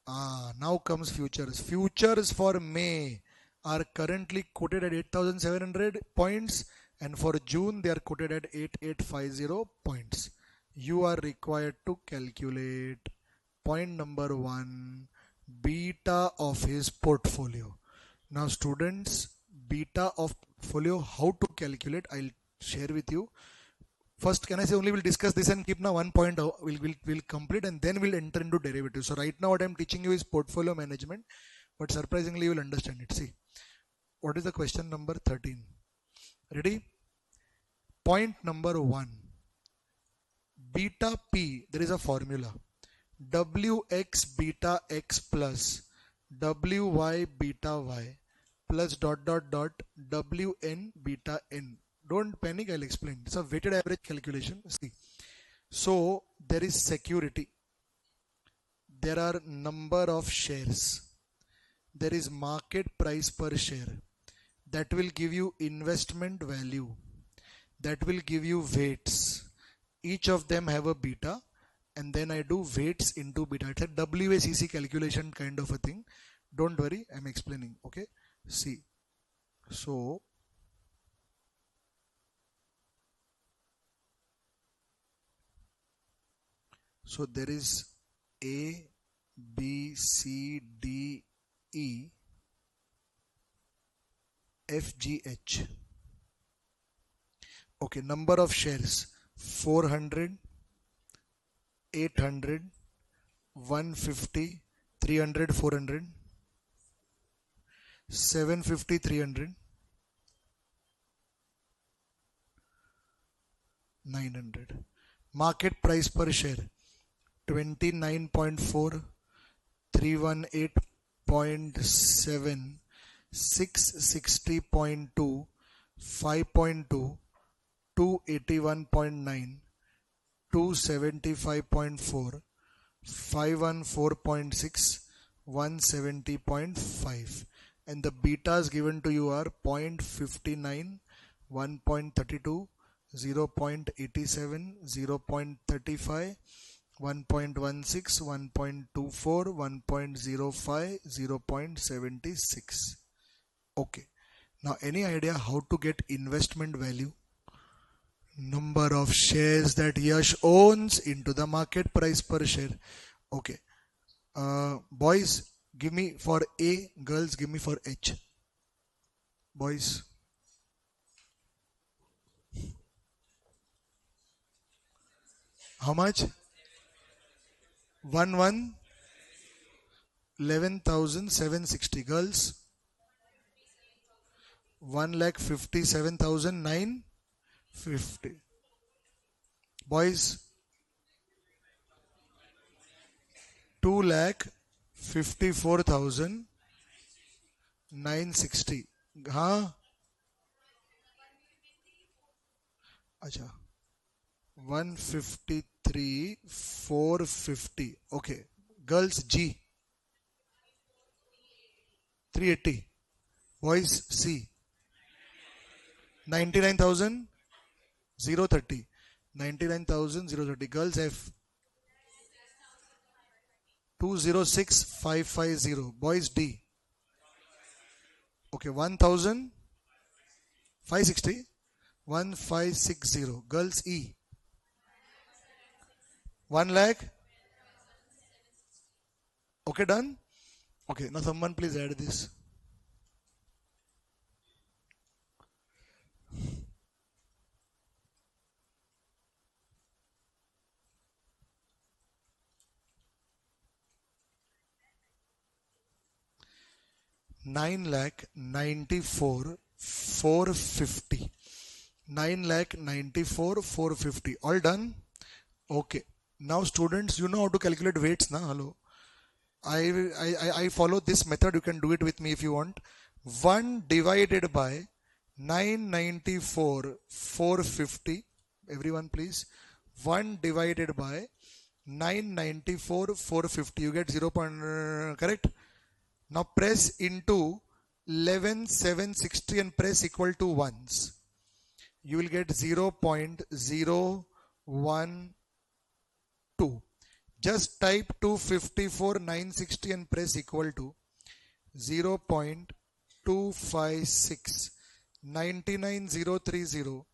A: Now comes futures. Futures for May are currently quoted at 8,700 points, and for June they are quoted at 8,850 points. You are required to calculate point number 1, beta of his portfolio. Now students, beta of portfolio, how to calculate, I'll share with you. First, can I say only we'll discuss this and keep now one point, we'll complete and then we'll enter into derivatives. So right now what I'm teaching you is portfolio management, but surprisingly you will understand it. See, what is the question number 13? Ready? Point number 1. Beta P, there is a formula. Wx beta x plus Wy beta y plus dot dot dot Wn beta n. Don't panic, I'll explain. It's a weighted average calculation. See. So there is security. There are number of shares. There is market price per share. That will give you investment value. That will give you weights. each of them have a beta, and then I do weights into beta. It's a WACC calculation kind of a thing. Don't worry, I'm explaining. Okay, see. So there is A, B, C, D, E, F, G, H. Okay, number of shares 400, 800, 150, 300, 400, 750, 300, 900. Market price per share 29.4, 318.7, 660.2, 5.2, 281.9, 275.4, 514.6, 170.5, and the betas given to you are 0.59, 1.32, 0.87, 0.35, 1.16, 1.24, 1.05, 0.76. Okay. Now any idea how to get investment value? Number of shares that Yash owns into the market price per share. Okay. Boys, give me for A. Girls, give me for H. Boys. How much? 1 11,760. Girls. 1,57,950. Boys. 2,54,960. हाँ. अच्छा. 153,450. Okay. Girls G. 380. Boys C. 99,030. 99,030. Girls F. 206,550. Boys D. Okay. 1,560. 1,560. Girls E. 1 lakh. Okay, done. Okay, now someone please add this. Nine lakh 94,450. 9,94,450. All done? Okay. Now students, you know how to calculate weights, na? Hello. I follow this method. You can do it with me if you want. 1 divided by 994 450. Everyone please. 1 divided by 994 450. You get 0. Correct? Now press into 11,760 and press equal to ones. You will get 0.012. Just type 254,960 and press equal to 0.256, 99,030,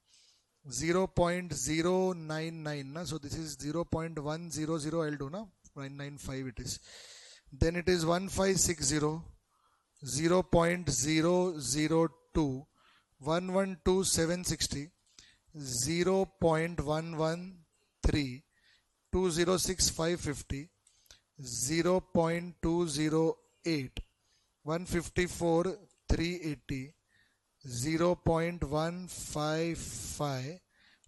A: 0.099. Na? So this is 0.100. I'll do na 995 it is. Then it is 1560, 0.002, 112,760, 0.113, 206,550, 0.208, 154,380, 0.155,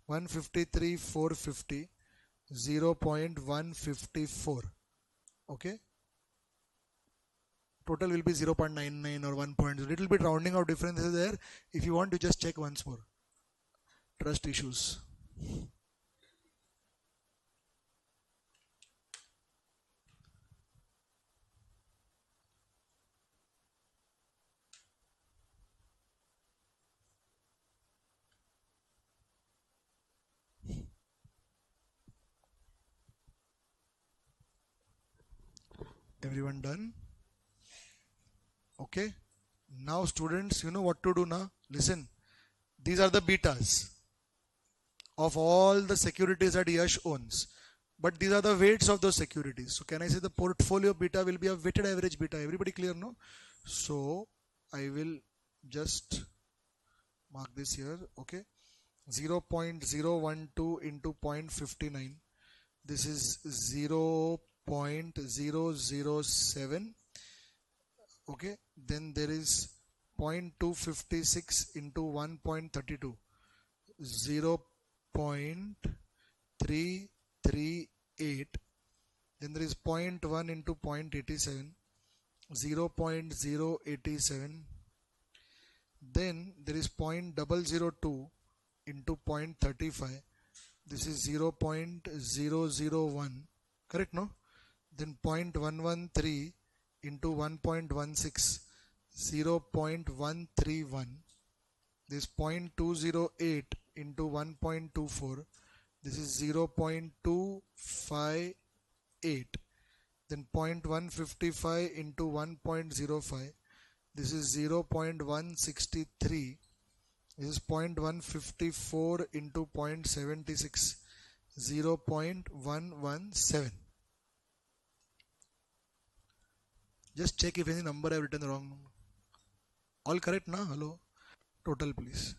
A: 153,450, 0.154. Okay. Total will be 0.99 or 1 point. Little bit rounding out differences there. If you want to just check once more. Trust issues. Everyone done? Okay. Now students, you know what to do now? Listen. These are the betas of all the securities that Yash owns. But these are the weights of those securities. So can I say the portfolio beta will be a weighted average beta? Everybody clear, no? So I will just mark this here. Okay. 0.012 into 0.59. This is 0.007. Okay. Then there is 0.256 into 1.32. 0.338. Then there is 0.1 into 0.87. 0.087. Then there is 0.002 into 0.35. This is 0.001. Correct, no? Then 0.113 into 1.16. 0.131. This 0.208 into 1.24. This is 0.258. Then 0.155 into 1.05. This is 0.163. This is 0.154 into 0.76. 0.117. Just check if any number I have written wrong. All correct, na? Hello. Total, please.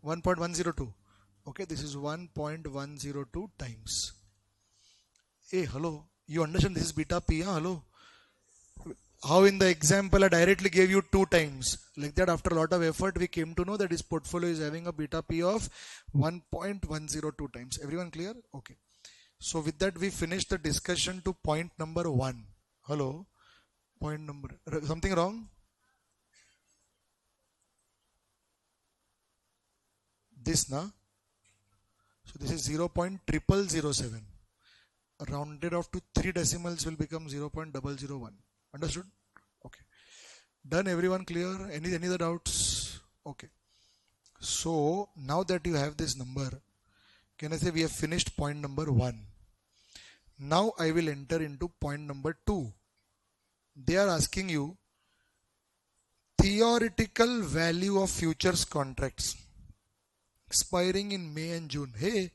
A: 1.102. Okay, this is 1.102 times. Hey, hello. You understand this is beta P, huh? Hello. How in the example I directly gave you 2 times. Like that, after a lot of effort, we came to know that this portfolio is having a beta P of 1.102 times. Everyone clear? Okay. So with that, we finished the discussion to point number 1. Hello. Point number. Something wrong? This, na? So this is 0.0007. Rounded off to 3 decimals will become 0.001. Understood? Okay. Done, everyone clear? Any other doubts? Okay. So now that you have this number, can I say we have finished point number 1. Now I will enter into point number 2. They are asking you theoretical value of futures contracts expiring in May and June. Hey,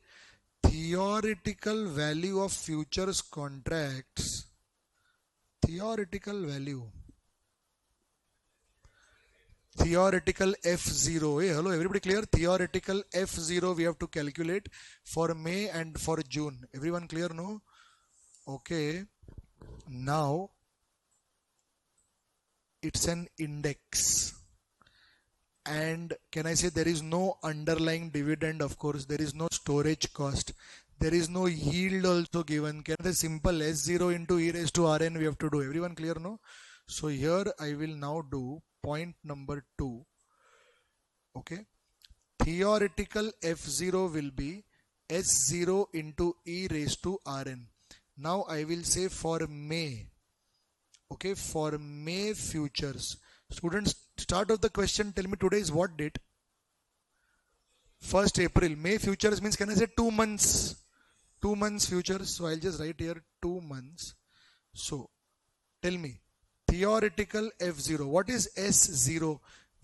A: theoretical value of futures contracts. Theoretical value. Theoretical F0. Hey, hello, everybody clear? Theoretical F0 we have to calculate for May and for June. Everyone clear, no? Okay. Now, it's an index. And can I say there is no underlying dividend, of course. There is no storage cost. There is no yield also given. Can I say simple S0 into e raised to Rn we have to do. Everyone clear, no? So here I will now do point number 2. Okay. Theoretical F0 will be S0 into e raised to Rn. Now I will say for May. Okay, for May futures. Students, start of the question, tell me today is what date? 1st April. May futures means, can I say 2 months? 2 months futures. So I'll just write here 2 months. So tell me, theoretical F0. What is S0?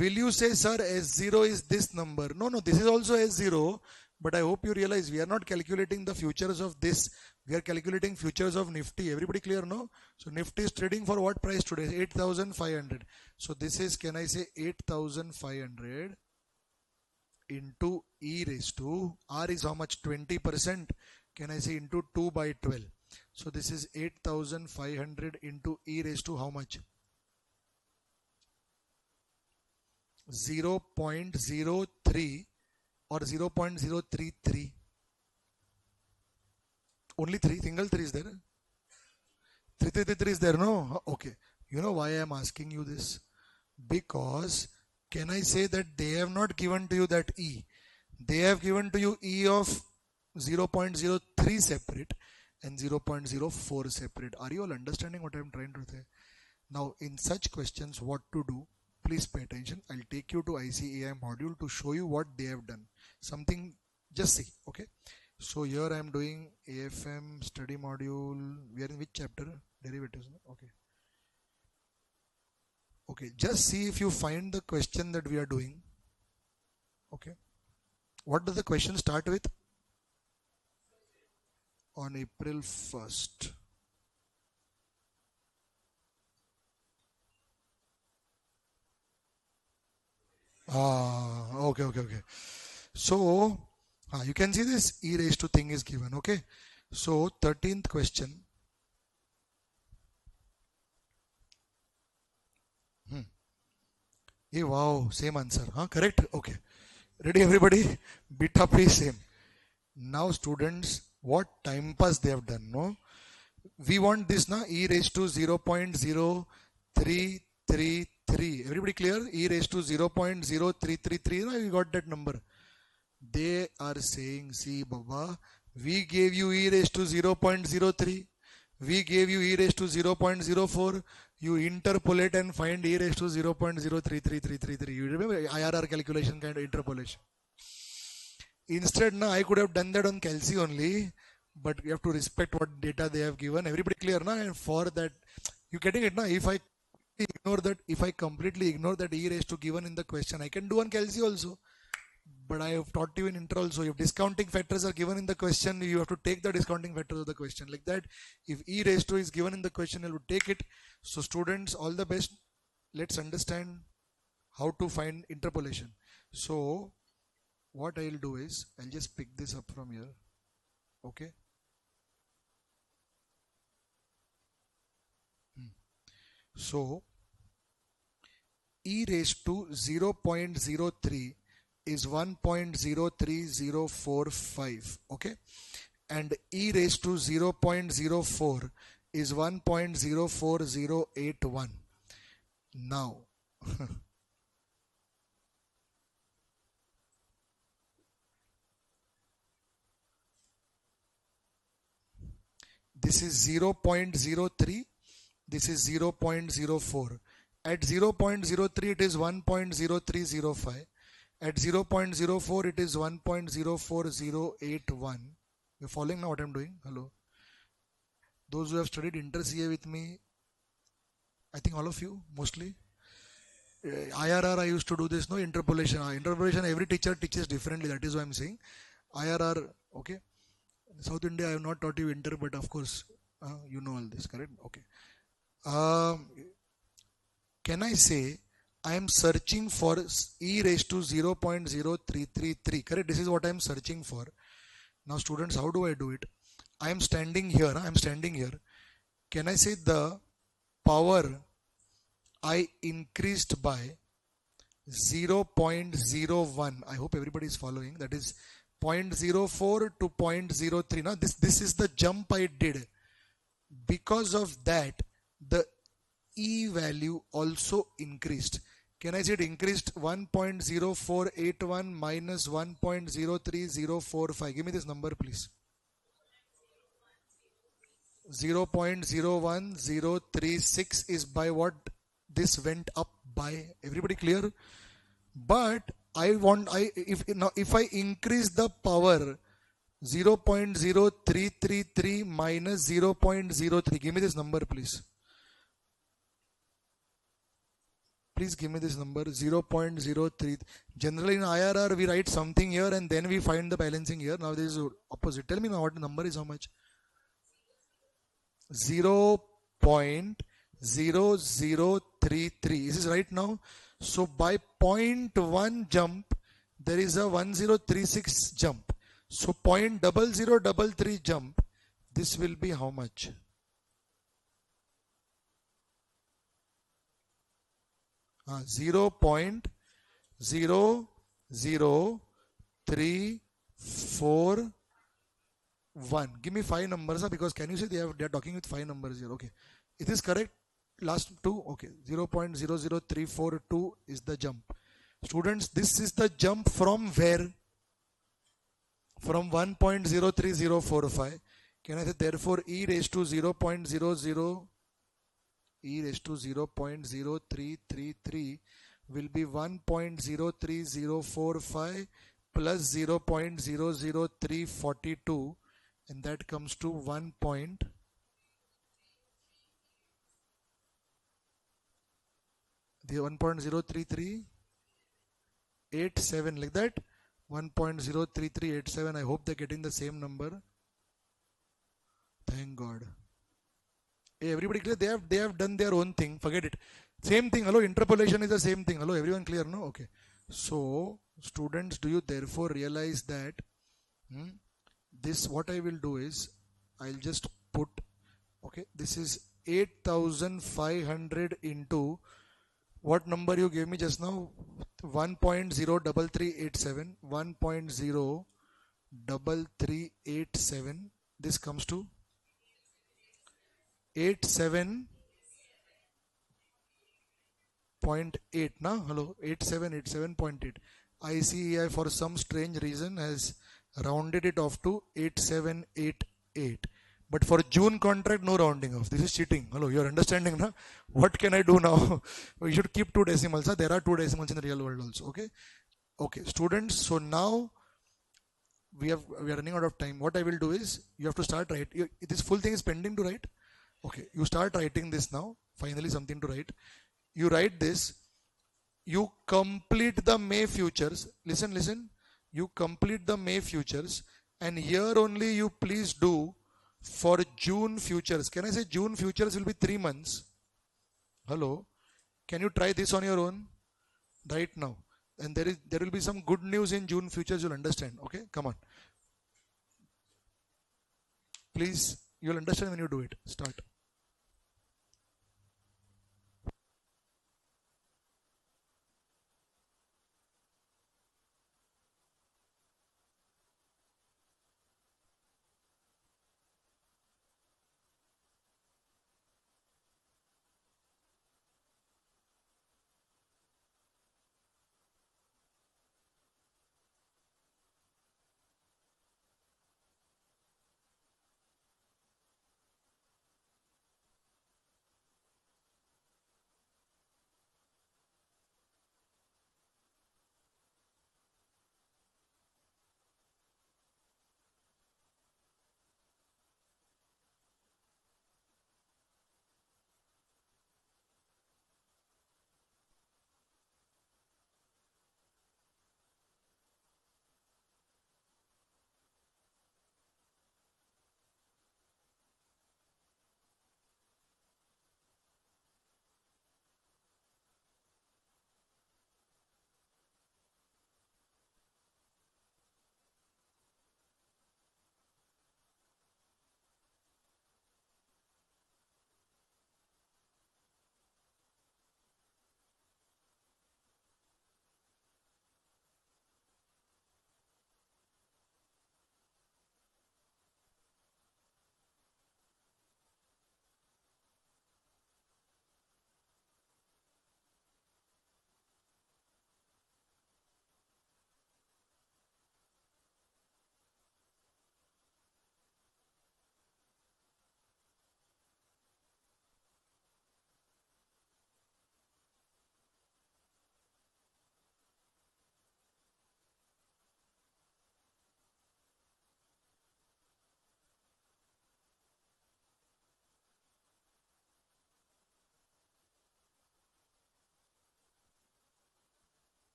A: Will you say, sir, S0 is this number? No, this is also S0. But I hope you realize we are not calculating the futures of this. We are calculating futures of Nifty. Everybody clear, no? So Nifty is trading for what price today? 8,500. So this is, can I say 8,500 into e raised to, R is how much? 20%. Can I say into 2 by 12. So this is 8,500 into e raised to how much? 0.03 or 0.033. Only 3, single 3 is there. 333 is there, no? Okay. You know why I am asking you this? Because can I say that they have not given to you that E? They have given to you E of 0.03 separate and 0.04 separate. Are you all understanding what I am trying to say? Now, in such questions, what to do? Please pay attention. I'll take you to ICAI module to show you what they have done. Something, just see, okay? So here I am doing AFM study module. We are in which chapter? Derivatives. Okay. Okay. Just see if you find the question that we are doing. Okay. What does the question start with? On April 1st. Okay. So, you can see this e raised to thing is given. Okay. So, 13th question. Hey, wow, same answer. Huh? Correct? Okay. Ready, everybody? Beta P same. Now, students, what time pass they have done? No, we want this na e raised to 0.0333. Everybody clear? E raised to 0.0333. No, you got that number. They are saying, see, Baba, we gave you e raised to 0.03. We gave you e raised to 0.04. You interpolate and find e raised to 0.033333. You remember IRR calculation kind of interpolation. Instead, na, I could have done that on Kelsey only, but you have to respect what data they have given. Everybody clear, na? And for that, you getting it, na? If I completely ignore that e raised to given in the question, I can do on Kelsey also. But I have taught you in intro also. If discounting factors are given in the question, you have to take the discounting factors of the question. Like that, if e raised to is given in the question, you will take it. So students, all the best. Let's understand how to find interpolation. So what I'll do is, I'll just pick this up from here. Okay. So e raised to 0.03 is 1.03045. Okay. And e raised to 0.04 is 1.04081. Now, this is 0.03, this is 0.04. At 0.03 it is 1.0305. At 0.04 it is 1.04081. You're following now what I'm doing? Hello. Those who have studied inter-CA with me, I think all of you, mostly. IRR, I used to do this, no interpolation. Interpolation, every teacher teaches differently. That is why I'm saying. IRR, okay. South India, I have not taught you inter, but of course, you know all this, correct? Okay. Can I say I am searching for e raised to 0.0333, correct? This is what I am searching for. Now, students, how do I do it? I am standing here. Can I say the power I increased by 0.01? I hope everybody is following. That is 0.04 to 0.03. Now, this is the jump I did. Because of that, the E value also increased. Can I say it increased 1.0481 minus 1.03045? Give me this number, please. 0.01036 is by what this went up by. Everybody clear? But if I increase the power 0.0333 minus 0.03, give me this number, please. Please give me this number 0.03. Generally in IRR we write something here and then we find the balancing here. Now this is opposite. Tell me now what the number is, how much? 0.0033. Is this right now? So by 0.1 jump there is a 1036 jump. So 0.0033 jump. This will be how much? 0.00341. Give me 5 numbers, because can you see they are talking with 5 numbers here? Okay, it is correct. Last two. Okay, 0.00342 is the jump. Students, this is the jump from where? From 1.03045. Can I say therefore e raised to 0.00 e raised to 0.0333 will be 1.03045 plus 0.00342, and that comes to 1 point, the 1.03387, like that. 1.03387. I hope they're getting the same number. Thank God. Hey, everybody clear? They have done their own thing. Forget it. Same thing. Hello, interpolation is the same thing. Hello, everyone clear? No? Okay. So, students, do you therefore realize that this, what I will do is, I'll just put, okay, this is 8500 into what number you gave me just now? 1.03387. 1.03387. This comes to 87.8. Now, hello, 8787.8. ICEI for some strange reason has rounded it off to 8788. But for June contract, no rounding off. This is cheating. Hello, you're understanding, na? What can I do now? We should keep two decimals. Huh? There are two decimals in the real world also. Okay. Okay, students. So now we are running out of time. What I will do is, you have to start writing. This full thing is pending to write. Okay, you start writing this now. Finally, something to write. You write this. You complete the May futures. Listen, listen. You complete the May futures, and here only you please do for June futures. Can I say June futures will be 3 months? Hello. Can you try this on your own right now? And there will be some good news in June futures. You'll understand. Okay, come on. Please, you'll understand when you do it. Start.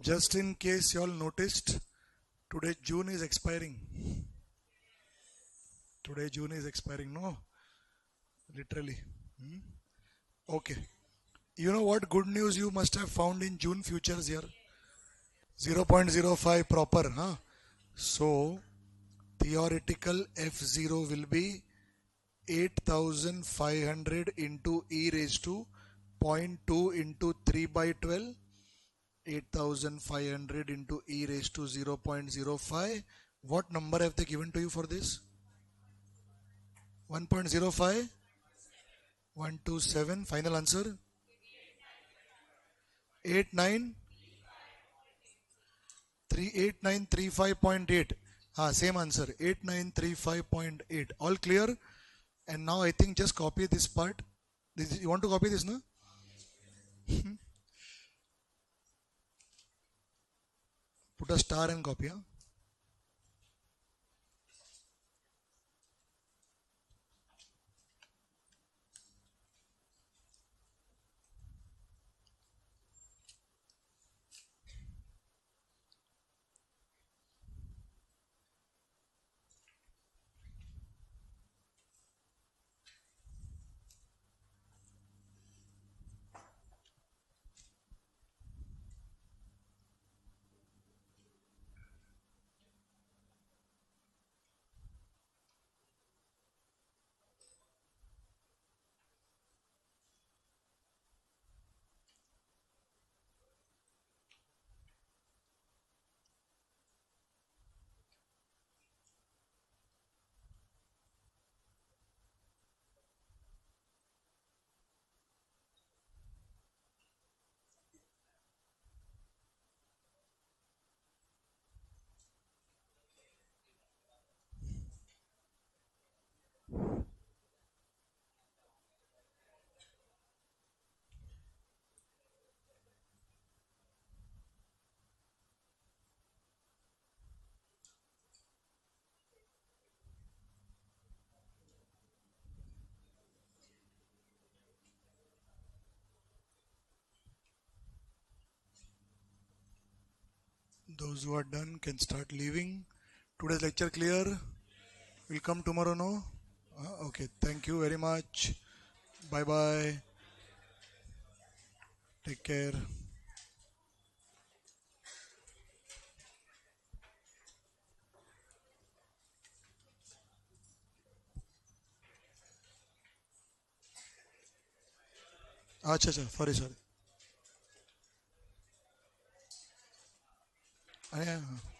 A: Just in case you all noticed, today June is expiring. Today June is expiring. No, literally. Hmm? Okay. You know what good news you must have found in June futures here? 0.05 proper, huh? So theoretical F0 will be 8500 into e raised to zero point 0.2 into 3 by 12, 8500 into e raised to 0.05. What number have they given to you for this? 1.05, 127. Final answer 89, 38935.8. Same answer 8935.8. All clear? And now I think just copy this part. You want to copy this, no? Put a star and copy. Huh? Those who are done can start leaving. Today's lecture clear. We'll come tomorrow, no? Okay, thank you very much. Bye bye. Take care. अच्छा अच्छा sorry sorry अरे हाँ